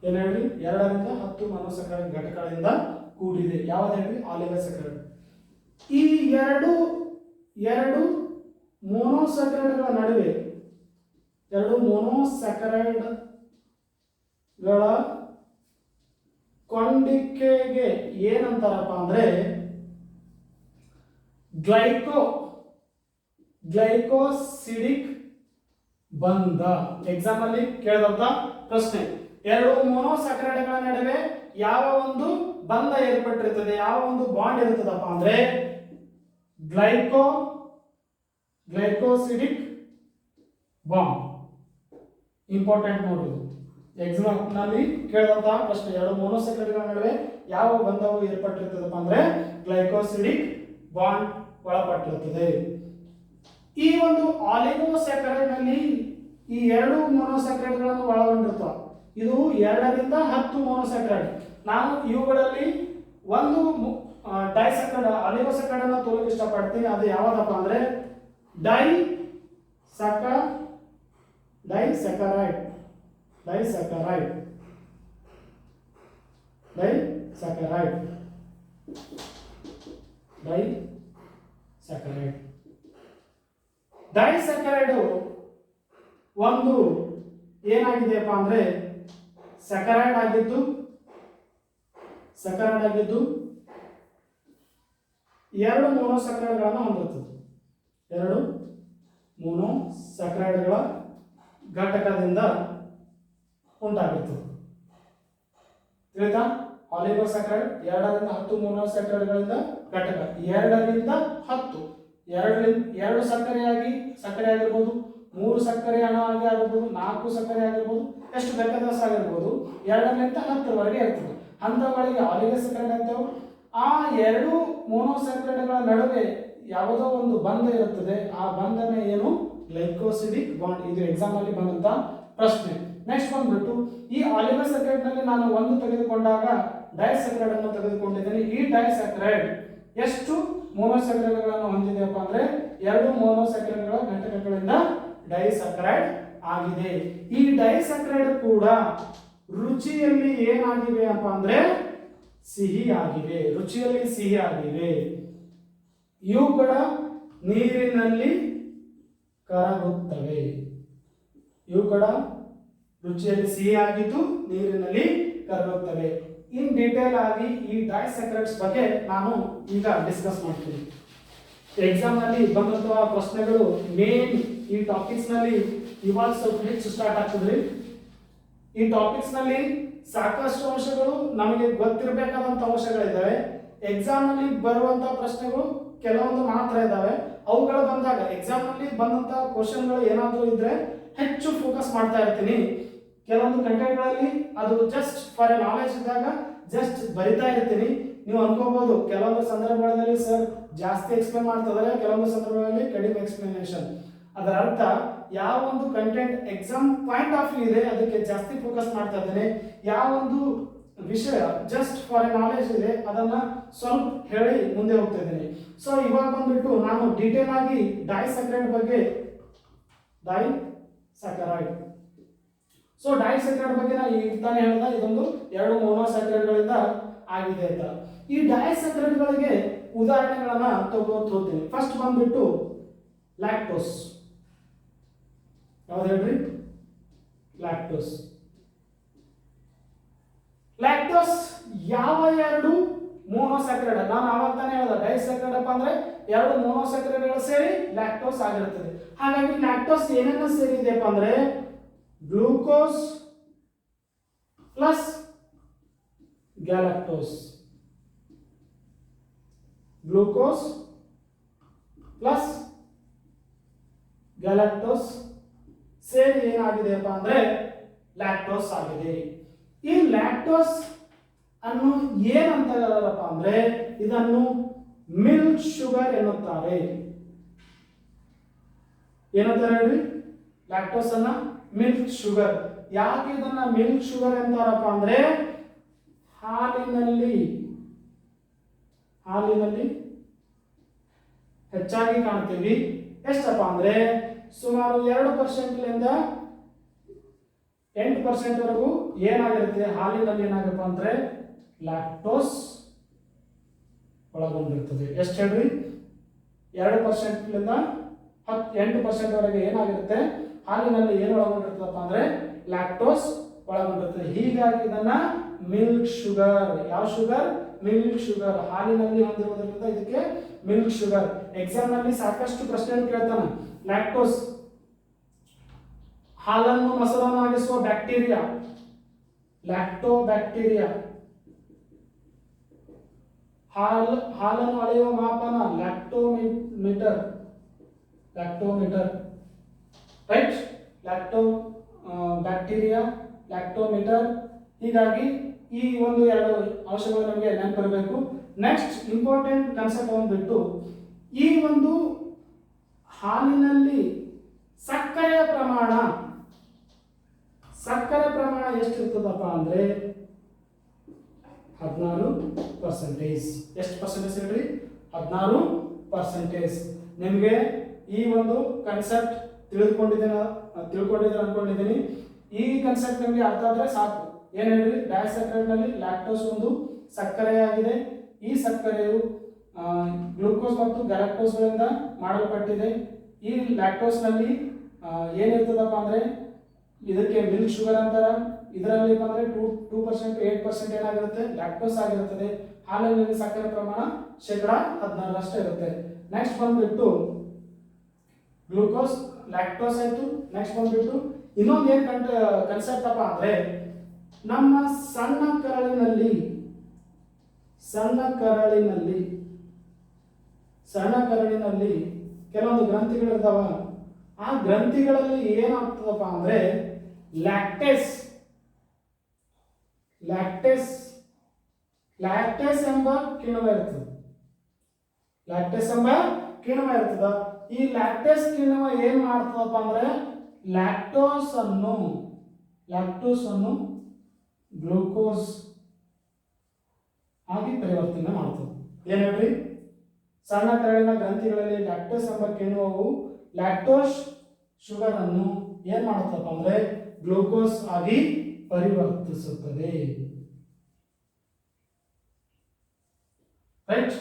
ಏನ್ ಹೇಳ್ರಿ, 2 ರಿಂದ 10 ಮೊನೊಸಕ್ರೈಡ್ ಘಟಕಗಳಿಂದ ಕೂಡಿದೆ. ಯಾವ್ದು ಹೇಳ್ರಿ, ಆಲಿಗೋಸಕ್ರೈಡ್. ಈ ಎರಡು ಮೊನೊಸಕ್ರೈಡ್ಗಳ ನಡುವೆ, 2 ಮೊನೊಸಕ್ರೈಡ್ಗಳ ಕೊಂಡಿಕೆಗೆ ಏನಂತಾರಪ್ಪ ಅಂದ್ರೆ ಗ್ಲೈಕೋಸಿಡಿಕ್ ಬಂಧ. ಎಕ್ಸಾಮ್ ಅಲ್ಲಿ ಕೇಳಿದಂತ ಪ್ರಶ್ನೆ, 2 ಮೊನೊಸಕ್ರೈಡ್ಗಳ ನಡುವೆ ಯಾವ ಒಂದು ಬಂಧ ಏರ್ಪಟ್ಟಿರುತ್ತದೆ, ಯಾವ ಒಂದು ಬಾಂಡ್ ಇರುತ್ತದಪ್ಪ ಅಂದ್ರೆ ಗ್ಲೈಕೋಸಿಡಿಕ್ ಬಾಂಡ್. ಇಂಪಾರ್ಟೆಂಟ್ ನೋಡಿ, ಎಕ್ಸಾಮ್ ನಲ್ಲಿ ಕೇಳಿದಂತಹ ಪ್ರಶ್ನೆ, 2 ಮೊನೊಸಕ್ರೈಡ್ಗಳ ನಡುವೆ ಯಾವ ಬಂಧವು ಏರ್ಪಟ್ಟಿರುತ್ತದಪ್ಪ ಅಂದ್ರೆ ಗ್ಲೈಕೋಸಿಡಿಕ್ ಬಾಂಡ್ ಒಳಪಟ್ಟಿರುತ್ತದೆ. ಈ ಒಂದು ಆಲಿಗೋಸಕ್ರೈಡ್ ನಲ್ಲಿ ಈ 2 ಮೊನೊಸಕ್ರೈಡ್ಗಳನ್ನು ಒಳಗೊಂಡಿರುತ್ತವೆ. ಇದು 2 ರಿಂದ 10 ಮೊನೊಸಕ್ರೈಡ್. ನಾನು ಇವುಗಳಲ್ಲಿ ಒಂದು ಡೈಸಕ್ರೈಡ್ ಆಲಿಗೋಸಕ್ರೈಡ್ ಅನ್ನು ತೋರಿಸಲು ಇಷ್ಟಪಡ್ತೀನಿ. ಅದು ಯಾವ್ದಪ್ಪ ಅಂದ್ರೆ ಡೈಸಕರೈಡ್. ಡೈಸಕರೈಡ್ ಒಂದು ಏನಾಗಿದೆಯಪ್ಪ ಅಂದ್ರೆ ಸಕರೈಡ್ ಆಗಿದ್ದು 2 ಮೊನೊಸಕ್ರೈಡ್ಗಳನ್ನು ಹೊಂದಿರುತ್ತದೆ. 2 ಮೊನೊಸಕ್ರೈಡ್ಗಳ ಘಟಕದಿಂದ ಉಂಟಾಗುತ್ತದೆ. ತಿಳಿತಾ? ಆಲಿಗೋಸಕ್ರೈಡ್ 2 ರಿಂದ 10 ಮೊನೊಸಕ್ರೈಡ್ಗಳಿಂದ ಘಟಕ. 2 ರಿಂದ 10, 2 ಸಕ್ಕರೆ ಆಗಿರ್ಬೋದು, 3 ಸಕ್ಕರೆ ಅಣು ಆಗಿರ್ಬೋದು, 4 ಸಕ್ಕರೆ ಆಗಿರ್ಬೋದು, ಎಷ್ಟು ಬೇಕಾದಷ್ಟು ಆಗಿರ್ಬೋದು, 2 ರಿಂದ 10ರವರೆಗೆ ಇರ್ತದೆ. ಅಂಥವುಗಳಿಗೆ ಆಲಿಗೋಸಕ್ರೈಡ್ ಅಂತೇವೆ. ಆ 2 ಮೊನೊಸಕ್ರೈಡ್ಗಳ ನಡುವೆ ಯಾವುದೋ ಒಂದು ಬಂಧ ಇರುತ್ತದೆ. ಆ ಬಂಧನೆ ಏನು? Glycosidic bond. ಇದು ಎಕ್ಸಾಮ್ ಅಲ್ಲಿ ಬಂದಂತ ಪ್ರಶ್ನೆ. ನೆಕ್ಸ್ಟ್ ಬಂದ್ಬಿಟ್ಟು ಈ ಆಲಿಗೋಸಕ್ರೈಡ್ ನಲ್ಲಿ ನಾನು ಒಂದು ತೆಗೆದುಕೊಂಡಾಗ ಡೈಸಕ್ರೈಡ್ ಅನ್ನು ತೆಗೆದುಕೊಂಡಿದ್ದೇನೆ. ಈ ಡೈಸಕ್ರೈಡ್ ಎಷ್ಟು ಮೊನೊಸಕ್ರೈಡ್ಗಳನ್ನು ಹೊಂದಿದೆಯಪ್ಪ ಅಂದ್ರೆ 2 ಮೊನೊಸಕ್ರೈಡ್ಗಳ ಘಟಕಗಳಿಂದ ಡೈಸಕ್ರೈಡ್ ಆಗಿದೆ. ಈ ಡೈಸಕ್ರೈಡ್ ಕೂಡ ರುಚಿಯಲ್ಲಿ ಏನಾಗಿವೆ ಅಪ್ಪ ಅಂದ್ರೆ ಸಿಹಿ ಆಗಿವೆ. ಇವುಗಳ ನೀರಿನಲ್ಲಿ ಕರಗುತ್ತವೆ. ರುಚಿಯಲ್ಲಿ ಸಿಹಿ ಆಗಿದ್ದು ನೀರಿನಲ್ಲಿ ಕರಗುತ್ತವೆ. ಇನ್ ಡೀಟೇಲ್ ಆಗಿ ಈ ಡೈಸಕ್ರೈಡ್ಸ್ ಬಗ್ಗೆ ನಾನು ಈಗ ಡಿಸ್ಕಸ್ ಮಾಡ್ತೀನಿ. ಎಕ್ಸಾಮ್ ನಲ್ಲಿ ಬಂದಂತಹ ಪ್ರಶ್ನೆಗಳು ಮೇನ್ ಈ ಟಾಪಿಕ್ಸ್ ನಲ್ಲಿ ಇವಾಗ ಸ್ವಲ್ಪ ಹೆಚ್ಚು ಸ್ಟಾರ್ಟ್ ಆಗ್ತದ್ರಿ. ಈ ಟಾಪಿಕ್ಸ್ ನಲ್ಲಿ ಸಾಕಷ್ಟು ಅಂಶಗಳು ನಮಗೆ ಗೊತ್ತಿರಬೇಕಾದಂತ ಅಂಶಗಳಿದ್ದಾವೆ. ಎಕ್ಸಾಮ್ ನಲ್ಲಿ ಬರುವಂತಹ ಪ್ರಶ್ನೆಗಳು ಕೆಲವೊಂದು ಮಾತ್ರ ಇದ್ದಾವೆ. ಅವುಗಳು ಬಂದಾಗ ಎಕ್ಸಾಮ್ ನಲ್ಲಿ ಬಂದಂತಹ ಕ್ವಶನ್ಗಳು ಏನಾದರೂ ಇದ್ರೆ ಹೆಚ್ಚು ಫೋಕಸ್ ಮಾಡ್ತಾ ಇರ್ತೀನಿ. ಕೆಲವೊಂದು ಕಂಟೆಂಟ್ಗಳಲ್ಲಿ ಅದು ಜಸ್ಟ್ ಫಾರ್ ಎ ನಾಲೆಜ್ ಇದ್ದಾಗ ಜಸ್ಟ್ ಬರಿತಾ ಇರ್ತೀನಿ. ನೀವು ಅನ್ಕೋಬಹುದು ಕೆಲವೊಂದು ಸಂದರ್ಭಗಳಲ್ಲಿ ಸರ್ ಜಾಸ್ತಿ ಎಕ್ಸ್ಪ್ಲೇನ್ ಮಾಡ್ತಿದ್ದಾರೆ, ಕೆಲವೊಂದು ಸಂದರ್ಭಗಳಲ್ಲಿ ಕಡಿಮೆ ಎಕ್ಸ್ಪ್ಲನೇಷನ್. ಅದರ ಅರ್ಥ ಯಾವ ಒಂದು content exam point of view ಇದೆ ಅದಕ್ಕೆ ಜಾಸ್ತಿ ಫೋಕಸ್ ಮಾಡ್ತಾ ಇದ್ದೇನೆ, ಯಾವ ಒಂದು ವಿಷಯ ಜಸ್ಟ್ ಫಾರ್ ಎ ನಾಲೆಜ್ ಇದೆ ಅದನ್ನ ಸ್ವಲ್ಪ ಹೇಳಿ ಮುಂದೆ ಹೋಗ್ತಾ ಇದ್ದೇನೆ. ಸೊ ಇವಾಗ ಬಂದ್ಬಿಟ್ಟು ನಾನು ಡೀಟೇಲ್ ಆಗಿ ಡೈಸ್ಯಾಕರೈಡ್ ಬಗ್ಗೆ ಡೈಸ್ಯಾಕರೈಡ್ ಸೊ ಡೈಸ್ಯಾಕರೈಡ್ ಬಗ್ಗೆ ನಾನು ಈಗ ತಾನೇ ಹೇಳ್ದ ಇದೊಂದು 2 ಮೊನೊಸ್ಯಾಕರೈಡ್ಗಳಿಂದ ಆಗಿದೆ ಅಂತ. ಈ ಡೈಸ್ಯಾಕರೈಡ್ಗಳಿಗೆ ಉದಾಹರಣೆಗಳನ್ನ ತಗೋತ ಹೋಗ್ತೀನಿ. ಫಸ್ಟ್ ಬಂದ್ಬಿಟ್ಟು ಲ್ಯಾಕ್ಟೋಸ್. ಯಾವ್ದು ಹೇಳ್ರಿ? ಲ್ಯಾಕ್ಟೋಸ್. ಲ್ಯಾಕ್ಟೋಸ್ ಯಾವ 2 ಮೊನೊಸ್ಯಾಕರೈಡ್, ನಾನು ಆವಾಗ ತಾನೇ ಹೇಳ್ದ ಡೈಸ್ಯಾಕರೈಡ್ ಅಪ್ಪ ಅಂದ್ರೆ 2 ಮೊನೊಸ್ಯಾಕರೈಡ್ಗಳು ಸೇರಿ ಲ್ಯಾಕ್ಟೋಸ್ ಆಗಿರುತ್ತದೆ. ಹಾಗಾಗಿ ಲ್ಯಾಕ್ಟೋಸ್ ಏನೇನು ಸೇರಿದೆಪ್ಪ ಅಂದ್ರೆ glucose plus galactose, glucose plus galactose ಸೇರಿ ಏನಾಗಿದೆಯಪ್ಪ ಅಂದ್ರೆ ಲ್ಯಾಕ್ಟೋಸ್ ಆಗಿದೆ. ಈ ಲ್ಯಾಕ್ಟೋಸ್ ಅನ್ನು ಏನಂತಾರಪ್ಪ ಅಂದ್ರೆ ಇದನ್ನು ಮಿಲ್ಕ್ ಶುಗರ್ ಎನ್ನುತ್ತಾರೆ. ಏನಂತಾರೆ ಹೇಳ್ರಿ? ಲ್ಯಾಕ್ಟೋಸ್ ಅನ್ನ ಮಿಲ್ಕ್ ಶುಗರ್. ಯಾಕೆ ಇದನ್ನ ಮಿಲ್ಕ್ ಶುಗರ್ ಅಂತಾರಪ್ಪ ಅಂದ್ರೆ ಹಾಲಿನಲ್ಲಿ ಹೆಚ್ಚಾಗಿ ಕಾಣ್ತೀವಿ. ಎಷ್ಟಪ್ಪ ಅಂದ್ರೆ ಸುಮಾರು 2%ಲಿಂದ 8% ವರೆಗೂ ಏನಾಗಿರುತ್ತೆ ಹಾಲಿನಲ್ಲಿ ಏನಾಗಪ್ಪ ಅಂದ್ರೆ ಲ್ಯಾಕ್ಟೋಸ್ ಒಳಗೊಂಡಿರ್ತದೆ. ಎಷ್ಟು ಹೇಳ್ರಿ? 2%ಲಿಂದ 8% ವರೆಗೆ ಏನಾಗಿರುತ್ತೆ ಹಾಲಿನಲ್ಲಿ ಏನು ಒಳಗೊಂಡಿರ್ತದಪ್ಪ ಅಂದ್ರೆ ಲ್ಯಾಕ್ಟೋಸ್ ಒಳಗೊಂಡಿರ್ತದೆ. ಹೀಗಾಗಿ ಇದನ್ನ ಮಿಲ್ಕ್ ಶುಗರ್. ಯಾವ ಶುಗರ್? Milk sugar. ಹಾಲಿನಲ್ಲಿ ಹೊಂದಿರುವುದರಿಂದ ಇದಕ್ಕೆ ಮಿಲ್ಕ್ ಶುಗರ್. ಎಕ್ಸಾಮ್ ನಲ್ಲಿ ಸಾಕಷ್ಟು ಪ್ರಶ್ನೆ ಕೇಳ್ತಾನೆ. ಲ್ಯಾಕ್ಟೋಸ್ ಹಾಲನ್ನು ಮೊಸರನ್ನಾಗಿಸುವ ಬ್ಯಾಕ್ಟೀರಿಯಾ ಲ್ಯಾಕ್ಟೋಬ್ಯಾಕ್ಟೀರಿಯಾ. ಹಾಲನ್ನು ಅಳೆಯುವ ಮಾಪನ lactometer right. Lacto bacteria lactometer. ಹೀಗಾಗಿ ಈ ಒಂದು 2 ಅಂಶಗಳು ನಮಗೆ ನೆನಪಿರಬೇಕು. ನೆಕ್ಸ್ಟ್ ಇಂಪಾರ್ಟೆಂಟ್ ಕಾನ್ಸೆಪ್ಟ್ ಬಂದ್ಬಿಟ್ಟು ಈ ಒಂದು ಹಾಲಿನಲ್ಲಿ ಸಕ್ಕರೆಯ ಪ್ರಮಾಣ ಎಷ್ಟಿರ್ತದಪ್ಪ ಅಂದ್ರೆ 16%. ಎಷ್ಟು ಪರ್ಸೆಂಟೇಜ್ ಹೇಳ್ರಿ? 16%. ನಿಮಗೆ ಈ ಒಂದು ಕಾನ್ಸೆಪ್ಟ್ ತಿಳ್ಕೊಂಡಿದ್ದೀರ ಅನ್ಕೊಂಡಿದ್ದೀನಿ. ಈ ಕಾನ್ಸೆಪ್ಟ್ ನಿಮಗೆ ಅರ್ಥ ಆದ್ರೆ ಸಾಕು. ಏನ್ ಹೇಳ್ರಿ? ಡೈಸ್ಯಾಕರೈಡ್ ನಲ್ಲಿ ಲ್ಯಾಕ್ಟೋಸ್ ಒಂದು ಸಕ್ಕರೆಯಾಗಿದೆ. ಈ ಸಕ್ಕರೆಯು ಗ್ಲೂಕೋಸ್ ಮತ್ತು ಗ್ಯಾಲಕ್ಟೋಸ್ ಗಳಿಂದ ಮಾಡಲ್ಪಟ್ಟಿದೆ. ಈ ಲ್ಯಾಕ್ಟೋಸ್ ನಲ್ಲಿ ಏನಿರ್ತದಪ್ಪ ಅಂದ್ರೆ ಇದಕ್ಕೆ ಮಿಲ್ಕ್ ಶುಗರ್ ಅಂತಾರ. ಇದರಲ್ಲಿ ಬಂದ್ರೆ 2% 8% ಏನಾಗಿರುತ್ತೆ ಲ್ಯಾಕ್ಟೋಸ್ ಆಗಿರುತ್ತದೆ. ಹಾಲಿನಲ್ಲಿ ಸಕ್ಕರೆ ಪ್ರಮಾಣ 16% ಇರುತ್ತೆ. ನೆಕ್ಸ್ಟ್ ಬಂದ್ಬಿಟ್ಟು ಗ್ಲೂಕೋಸ್ ಲ್ಯಾಕ್ಟೋಸ್ ಆಯ್ತು. ನೆಕ್ಸ್ಟ್ ಬಂದ್ಬಿಟ್ಟು ಇನ್ನೊಂದು ಏನ್ ಕನ್ಸೆಪ್ಟ್ ಅಪ್ಪ ಅಂದ್ರೆ ನಮ್ಮ ಸಣ್ಣ ಕರಳಿನಲ್ಲಿ ಕೆಲವೊಂದು ಗ್ರಂಥಿಗಳಿರ್ತಾವ. ಆ ಗ್ರಂಥಿಗಳಲ್ಲಿ ಏನಾಗ್ತದಪ್ಪ ಅಂದ್ರೆ ಲ್ಯಾಕ್ಟೇಸ್ ಎಂಬ ಕಿಣ್ವ ಇರ್ತದ. ಈ ಲ್ಯಾಕ್ಟೇಸ್ ಕಿಣ್ವ ಏನ್ ಮಾಡ್ತದಪ್ಪ ಅಂದ್ರೆ ಲ್ಯಾಕ್ಟೋಸ್ ಅನ್ನು ಗ್ಲೂಕೋಸ್ ಆಗಿ ಪರಿವರ್ತನೆ ಮಾಡ್ತದೆ. ಏನ್ ಹೇಳ್ರಿ? ಸಣ್ಣ ಕರಳಿನ ಗ್ರಂಥಿಗಳಲ್ಲಿ ಲ್ಯಾಕ್ಟೋಸ್ ಎಂಬ ಕಿಣ್ವವು ಲ್ಯಾಕ್ಟೋಸ್ ಶುಗರ್ ಅನ್ನು ಏನ್ ಮಾಡುತ್ತಪ್ಪ ಅಂದ್ರೆ ಗ್ಲೂಕೋಸ್ ಆಗಿ ಪರಿವರ್ತಿಸುತ್ತದೆ. ರೈಟ್?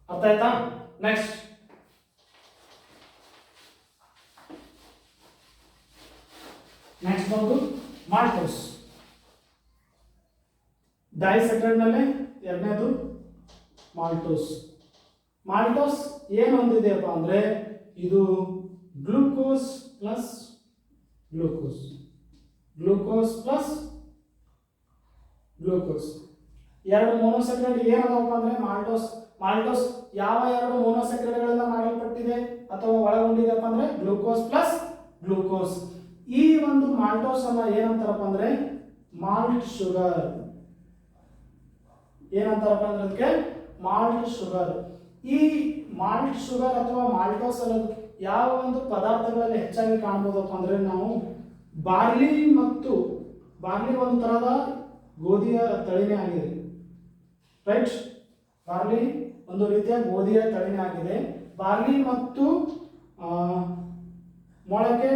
ಅರ್ಥ ಆಯ್ತಾ? ನೆಕ್ಸ್ಟ್ ಬಂದು ಮಾಲ್ಟೋಸ್. ಡೈಸ್ಯಾಕರೈಡ್ ನಲ್ಲಿ 2ನೇದು ಮಾಲ್ಟೋಸ್ ಏನು ಹೊಂದಿದೆಯಪ್ಪ ಅಂದ್ರೆ ಇದು ಗ್ಲೂಕೋಸ್ ಪ್ಲಸ್ ಗ್ಲೂಕೋಸ್ 2 ಮೊನೊಸ್ಯಾಕರೈಡ್ ಏನದಪ್ಪ ಅಂದ್ರೆ ಮಾಲ್ಟೋಸ್ ಯಾವ 2 ಮೊನೊಸ್ಯಾಕರೈಡ್ಗಳಿಂದ ಮಾಡಲ್ಪಟ್ಟಿದೆ ಅಥವಾ ಒಳಗೊಂಡಿದೆಪ್ಪ ಅಂದ್ರೆ ಗ್ಲೂಕೋಸ್ ಪ್ಲಸ್ ಗ್ಲೂಕೋಸ್. ಈ ಒಂದು ಮಾಲ್ಟೋಸ್ ಅನ್ನ ಏನಂತಾರಪ್ಪ ಅಂದ್ರೆ ಮಾಲ್ಟ್ ಶುಗರ್ ಏನಂತಾರಪ್ಪ ಅಂದ್ರೆ ಅದಕ್ಕೆ ಮಾಲ್ಟ್ ಶುಗರ್. ಈ ಮಾಲ್ಟ್ ಶುಗರ್ ಅಥವಾ ಮಾಲ್ಟೋಸ್ ಅನ್ನೋದು ಯಾವ ಒಂದು ಪದಾರ್ಥಗಳಲ್ಲಿ ಹೆಚ್ಚಾಗಿ ಕಾಣಬಹುದಪ್ಪ ಅಂದ್ರೆ ನಾವು ಬಾರ್ಲಿ ಒಂದು ತರಹದ ಗೋಧಿಯ ತಳಿನೇ ಆಗಿದೆ, ರೈಟ್. ಬಾರ್ಲಿ ಒಂದು ರೀತಿಯ ಗೋಧಿಯ ತಳಿನೇ ಆಗಿದೆ. ಬಾರ್ಲಿ ಮತ್ತು ಮೊಳಕೆ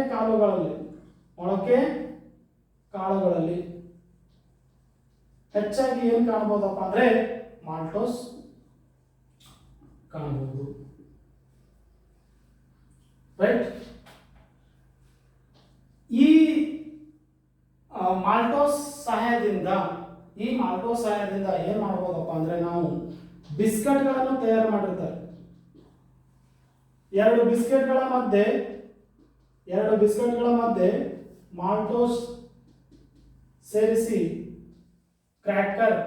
ಕಾಳುಗಳಲ್ಲಿ ಹೆಚ್ಚಾಗಿ ಏನು ಕಾಣಬಹುದಪ್ಪ ಅಂದ್ರೆ ಮಾಲ್ಟೋಸ್ ಕಾಣಬಹುದು, ರೈಟ್. ಈ ಮಾಲ್ಟೋಸ್ ಸಹಾಯದಿಂದ ಏನ್ ಮಾಡಬಹುದಪ್ಪ ಅಂದ್ರೆ ನಾವು ಬಿಸ್ಕೆಟ್ಗಳನ್ನು ತಯಾರು ಮಾಡಿರ್ತಾರೆ. ಎರಡು ಬಿಸ್ಕೆಟ್ಗಳ ಮಧ್ಯೆ ಮಾಲ್ಟೋಸ್ ಸೇರಿಸಿ ಕ್ರ್ಯಾಕರ್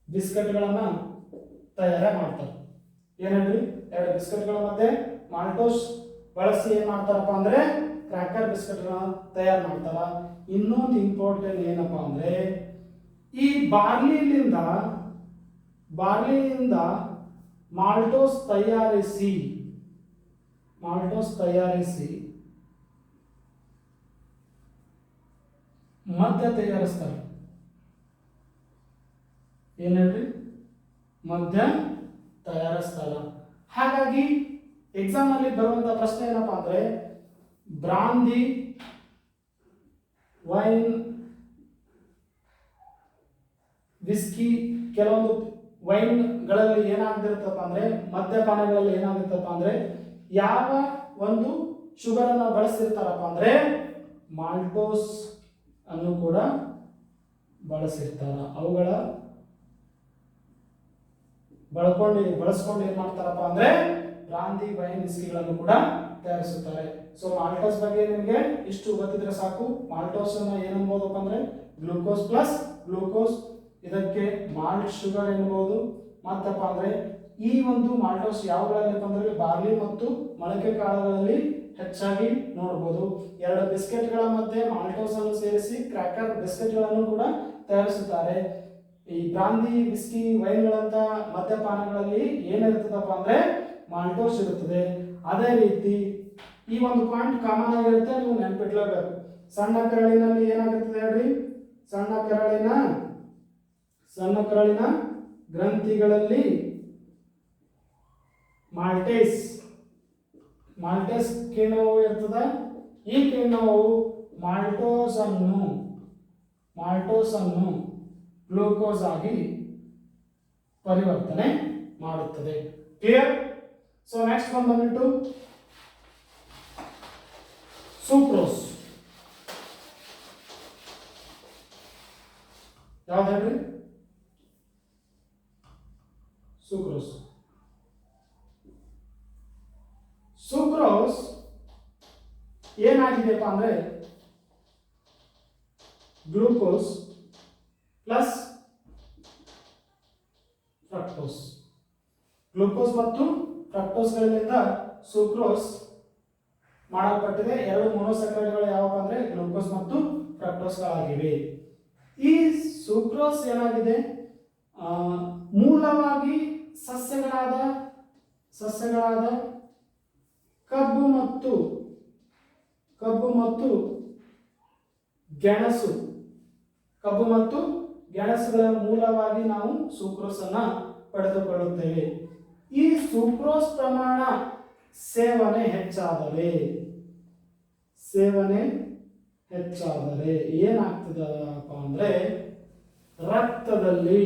ಬಿಸ್ಕೆಟ್ಗಳನ್ನ ತಯಾರು ಮಾಡ್ತಾರೆ. ಏನೇನ್ರಿ, ಎರಡು ಬಿಸ್ಕೆಟ್ಗಳ ಮಧ್ಯೆ ಮಾಲ್ಟೋಸ್ ಬಳಸಿ ಏನ್ ಮಾಡ್ತಾರಪ್ಪ ಅಂದ್ರೆ ಕ್ರ್ಯಾಕರ್ ಬಿಸ್ಕೆಟ್ಗಳನ್ನ ತಯಾರು ಮಾಡ್ತಾರ. ಇನ್ನೊಂದು ಇಂಪಾರ್ಟೆಂಟ್ ಏನಪ್ಪಾ ಅಂದ್ರೆ ಈ ಬಾರ್ಲಿಯಿಂದ ಮಾಲ್ಟೋಸ್ ತಯಾರಿಸಿ ಮದ್ಯ ತಯಾರಿಸ್ತಾರೆ. ಏನ್ ಹೇಳ್ರಿ, ಮದ್ಯ ತಯಾರಿಸ್ತಾರ. ಹಾಗಾಗಿ ಎಕ್ಸಾಮ್ ಅಲ್ಲಿ ಬರುವಂತ ಪ್ರಶ್ನೆ ಏನಪ್ಪಾ ಅಂದ್ರೆ ಬ್ರಾಂದಿ, ವೈನ್, ವಿಸ್ಕಿ, ಕೆಲವೊಂದು ವೈನ್ಗಳಲ್ಲಿ ಏನಾಗ್ತಿರ್ತಪ್ಪ ಅಂದ್ರೆ ಮದ್ಯಪಾನಗಳಲ್ಲಿ ಏನಾಗಿರ್ತಪ್ಪ ಅಂದ್ರೆ ಯಾವ ಒಂದು ಶುಗರ್ ಅನ್ನು ಬಳಸಿರ್ತಾರಪ್ಪ ಅಂದ್ರೆ ಮಾಲ್ಟೋಸ್ ಅನ್ನು ಕೂಡ ಬಳಸಿರ್ತಾರ. ಅವುಗಳ ಬಳಸ್ಕೊಂಡು ಏನ್ ಮಾಡ್ತಾರಪ್ಪ ಅಂದ್ರೆ ಬ್ರಾಂದಿ, ವೈನ್, ವಿಸ್ಕಿಗಳನ್ನು ಕೂಡ ತಯಾರಿಸುತ್ತಾರೆ. ಸೊ ಮಾಲ್ಟೋಸ್ ಬಗ್ಗೆ ನಿಮಗೆ ಇಷ್ಟು ಗೊತ್ತಿದ್ರೆ ಸಾಕು. ಮಾಲ್ಟೋಸ್ ಅನ್ನ ಏನನ್ಬೋದಪ್ಪ ಅಂದ್ರೆ ಗ್ಲೂಕೋಸ್ ಪ್ಲಸ್ ಗ್ಲೂಕೋಸ್, ಇದಕ್ಕೆ ಮಾಲ್ಟ್ ಶುಗರ್ ಎನ್ಬಹುದು. ಮತ್ತಪ್ಪ ಅಂದ್ರೆ ಈ ಒಂದು ಮಾಲ್ಟೋಸ್ ಯಾವುಗಳಲ್ಲಿ ಬಂದ್ರೆ ಬಾರ್ಲಿ ಮತ್ತು ಮೊಳಕೆ ಕಾಳುಗಳಲ್ಲಿ ಹೆಚ್ಚಾಗಿ ನೋಡಬಹುದು. ಎರಡು ಬಿಸ್ಕೆಟ್ಗಳ ಮಧ್ಯೆ ಮಾಲ್ಟೋಸ್ ಅನ್ನು ಸೇರಿಸಿ ಕ್ರ್ಯಾಕರ್ ಬಿಸ್ಕೆಟ್ಗಳನ್ನು ಕೂಡ ತಯಾರಿಸುತ್ತಾರೆ. ಈ ಬ್ರಾಂದಿ, ವಿಸ್ಕಿ, ವೈನ್ಗಳಂತ ಮದ್ಯಪಾನಗಳಲ್ಲಿ ಏನಿರ್ತದಪ್ಪ ಅಂದ್ರೆ ಮಾಲ್ಟೋಸ್ ಇರುತ್ತದೆ. ಅದೇ ರೀತಿ ಈ ಒಂದು ಪಾಯಿಂಟ್ ಕಾಮನ್ ಆಗಿರುತ್ತೆ, ನೀವು ನೆನಪಿಟ್ಲೇಬೇಕು. ಸಣ್ಣ ಕರಳಿನಲ್ಲಿ ಏನಾಗಿರ್ತದೆ ಹೇಳ್ರಿ, ಸಣ್ಣ ಕರಳಿನ ಗ್ರಂಥಿಗಳಲ್ಲಿ ಮಾಲ್ಟೇಸ್ ಕಿಣ್ವವು ಇರ್ತದ. ಈ ಕಿಣ್ವವು ಮಾಲ್ಟೋಸ್ ಅನ್ನು ಗ್ಲೂಕೋಸ್ ಆಗಿ ಪರಿವರ್ತನೆ ಮಾಡುತ್ತದೆ. ಕ್ಲಿಯರ್? ಸೊ ನೆಕ್ಸ್ಟ್ ಬಂದ್ಬಿಟ್ಟು ಸುಕ್ರೋಸ್. ಯಾವ್ದು ಹೇಳ್ರಿ, ಸುಕ್ರೋಸ್ ಏನಾಗಿದೆಪ್ಪ ಅಂದ್ರೆ ಗ್ಲೂಕೋಸ್ ಪ್ಲಸ್ ಫ್ರಕ್ಟೋಸ್. ಗ್ಲೂಕೋಸ್ ಮತ್ತು ಫ್ರಕ್ಟೋಸ್ಗಳಿಂದ ಸುಕ್ರೋಸ್ ಮಾಡಲ್ಪಟ್ಟಿದೆ. ಎರಡು ಮೊನೊಸ್ಯಾಕರೈಡ್ಗಳು ಯಾವಪ್ಪ ಅಂದ್ರೆ ಗ್ಲೂಕೋಸ್ ಮತ್ತು ಫ್ರಕ್ಟೋಸ್ಗಳಾಗಿವೆ. ಈ ಸುಕ್ರೋಸ್ ಏನಾಗಿದೆ, ಮೂಲವಾಗಿ ಸಸ್ಯಗಳಾದ ಕಬ್ಬು ಮತ್ತು ಗೆಣಸುಗಳ ಮೂಲವಾಗಿ ನಾವು ಸುಕ್ರೋಸ್ ಅನ್ನ ಪಡೆದುಕೊಳ್ಳುತ್ತೇವೆ. ಈ ಸುಕ್ರೋಸ್ ಪ್ರಮಾಣ ಸೇವನೆ ಹೆಚ್ಚಾದರೆ ಏನಾಗ್ತದಪ್ಪ ಅಂದ್ರೆ ರಕ್ತದಲ್ಲಿ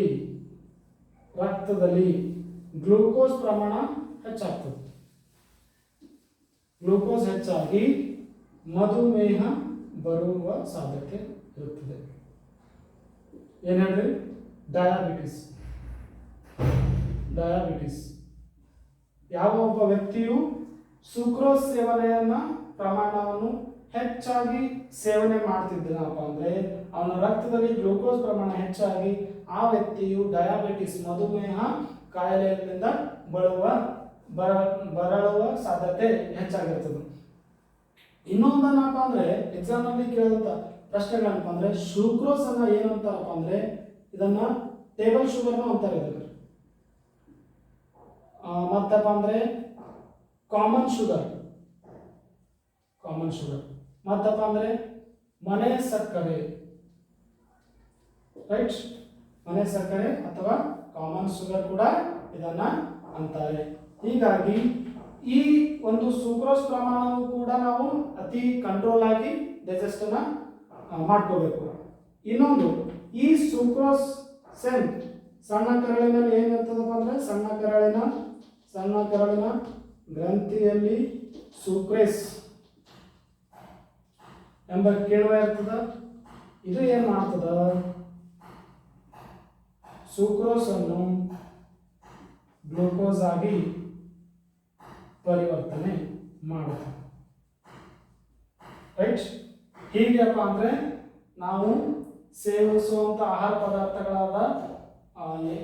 ಗ್ಲೂಕೋಸ್ ಪ್ರಮಾಣ ಹೆಚ್ಚಾಗ್ತದೆ. ಗ್ಲೂಕೋಸ್ ಹೆಚ್ಚಾಗಿ ಮಧುಮೇಹ ಬರುವ ಸಾಧ್ಯತೆ ಇರುತ್ತದೆ. ಏನ್ ಹೇಳ್ರಿ, ಡಯಾಬಿಟಿಸ್. ಯಾವ ಒಬ್ಬ ವ್ಯಕ್ತಿಯು ಸುಕ್ರೋಸ್ ಪ್ರಮಾಣವನ್ನು ಹೆಚ್ಚಾಗಿ ಸೇವನೆ ಮಾಡ್ತಿದ್ದನಪ್ಪ ಅಂದ್ರೆ ಅವನ ರಕ್ತದಲ್ಲಿ ಗ್ಲೂಕೋಸ್ ಪ್ರಮಾಣ ಹೆಚ್ಚಾಗಿ ಆ ವ್ಯಕ್ತಿಯು ಡಯಾಬಿಟಿಸ್, ಮಧುಮೇಹ ಕಾಯಿಲೆಯಿಂದ ಬರಳುವ ಸಾಧ್ಯತೆ ಹೆಚ್ಚಾಗಿರ್ತದೆ. ಇನ್ನೊಂದನಪ್ಪ ಅಂದ್ರೆ ಎಕ್ಸಾಮ್ ನಲ್ಲಿ ಕೇಳಿದಂತ ಪ್ರಶ್ನೆಗಳನ್ನಪ್ಪ ಅಂದ್ರೆ ಸುಕ್ರೋಸ್ ಅನ್ನ ಏನಂತಾರಪ್ಪ ಅಂದ್ರೆ ಇದನ್ನ ಟೇಬಲ್ ಶುಗರ್ನು ಅಂತಾರೆ ಇದಕ್ಕೆ. ಮತ್ತಪ್ಪ ಅಂದರೆ ಕಾಮನ್ ಶುಗರ್, ಮತ್ತಪ್ಪ ಅಂದರೆ ಮನೆ ಸಕ್ಕರೆ, ರೈಟ್, ಮನೆ ಸಕ್ಕರೆ ಅಥವಾ ಕಾಮನ್ ಶುಗರ್ ಕೂಡ ಇದನ್ನ ಅಂತಾರೆ. ಹೀಗಾಗಿ ಈ ಒಂದು ಸುಕ್ರೋಸ್ ಪ್ರಮಾಣವು ಕೂಡ ನಾವು ಅತಿ ಕಂಟ್ರೋಲ್ ಆಗಿ ಡೈಜೆಸ್ಟ್ ಅನ್ನ ಮಾಡ್ಕೋಬೇಕು. ಇನ್ನೊಂದು, ಈ ಸುಕ್ರೋಸ್ ಸೆಂಟ್ ಸಣ್ಣ ಕರಳಿನಲ್ಲಿ ಏನಿರ್ತದಪ್ಪ ಅಂದ್ರೆ ಸಣ್ಣ ಕರಳಿನ ಗ್ರಂಥಿಯಲ್ಲಿ ಸುಕ್ರೇಸ್ ಎಂಬ ಕಿಣ್ವ ಇರ್ತದ. ಇದು ಏನ್ ಮಾಡ್ತದ, ಸುಕ್ರೋಸ್ ಅನ್ನು ಗ್ಲೂಕೋಸ್ ಆಗಿ ಪರಿವರ್ತನೆ ಮಾಡುತ್ತೆ, ರೈಟ್. ಹೀಗೆಪ್ಪ ಅಂದ್ರೆ ನಾವು ಸೇವಿಸುವಂತ ಆಹಾರ ಪದಾರ್ಥಗಳಾದ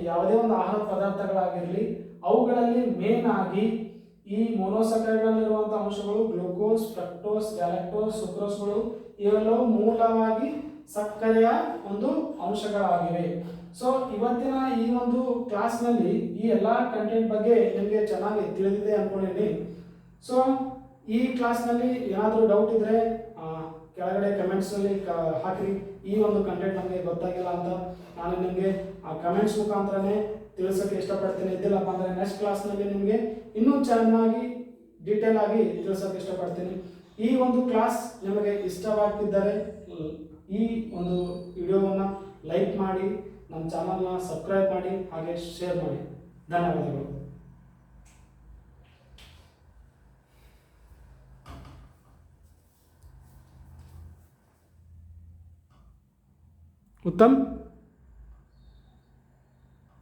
ಯಾವುದೇ ಒಂದು ಆಹಾರ ಪದಾರ್ಥಗಳಾಗಿರಲಿ ಅವುಗಳಲ್ಲಿ ಮೇನ್ ಆಗಿ ಈ ಮೊನೊಸಕರೈಡ್ನಲ್ಲಿರುವಂತಹ ಅಂಶಗಳು ಗ್ಲೂಕೋಸ್, ಫ್ರಕ್ಟೋಸ್, ಗ್ಯಾಲಕ್ಟೋಸ್, ಸುಕ್ರೋಸ್ಗಳು ಇವೆಲ್ಲವೂ ಮೂಲವಾಗಿ ಸಕ್ಕರೆಯ ಒಂದು ಅಂಶಗಳಾಗಿವೆ. ಸೊ ಇವತ್ತಿನ ಈ ಒಂದು ಕ್ಲಾಸ್ನಲ್ಲಿ ಈ ಎಲ್ಲ ಕಂಟೆಂಟ್ ಬಗ್ಗೆ ನಿಮಗೆ ಚೆನ್ನಾಗಿ ತಿಳಿದಿದೆ ಅನ್ಕೊಂಡಿದ್ದೀನಿ. ಸೊ ಈ ಕ್ಲಾಸ್ನಲ್ಲಿ ಏನಾದರೂ ಡೌಟ್ ಇದ್ರೆ ಕೆಳಗಡೆ ಕಮೆಂಟ್ಸ್ನಲ್ಲಿ ಹಾಕಿರಿ. ಈ ಒಂದು ಕಂಟೆಂಟ್ ನಮಗೆ ಗೊತ್ತಾಗಿಲ್ಲ ಅಂತ ನಾನು ನಿಮಗೆ ಆ ಕಮೆಂಟ್ಸ್ ಮುಖಾಂತರನೇ ತಿಳಿಸೋಕ್ಕೆ ಇಷ್ಟಪಡ್ತೀನಿ. ಇದ್ದಿಲ್ಲಪ್ಪ ಅಂದರೆ ನೆಕ್ಸ್ಟ್ ಕ್ಲಾಸ್ನಲ್ಲಿ ನಿಮಗೆ ಇನ್ನೂ ಚೆನ್ನಾಗಿ ಡೀಟೇಲ್ ಆಗಿ ತಿಳಿಸೋಕ್ಕೆ ಇಷ್ಟಪಡ್ತೀನಿ. ಈ ಒಂದು ಕ್ಲಾಸ್ ನಿಮಗೆ ಇಷ್ಟವಾಗ್ತಿದ್ದರೆ ಈ ಒಂದು ವಿಡಿಯೋವನ್ನು ಲೈಕ್ ಮಾಡಿ, ನಮ್ಮ ಚಾನಲ್ನ ಸಬ್ಸ್ಕ್ರೈಬ್ ಮಾಡಿ, ಹಾಗೆ ಶೇರ್ ಮಾಡಿ. ಧನ್ಯವಾದಗಳು. ಉತ್ತಮ್.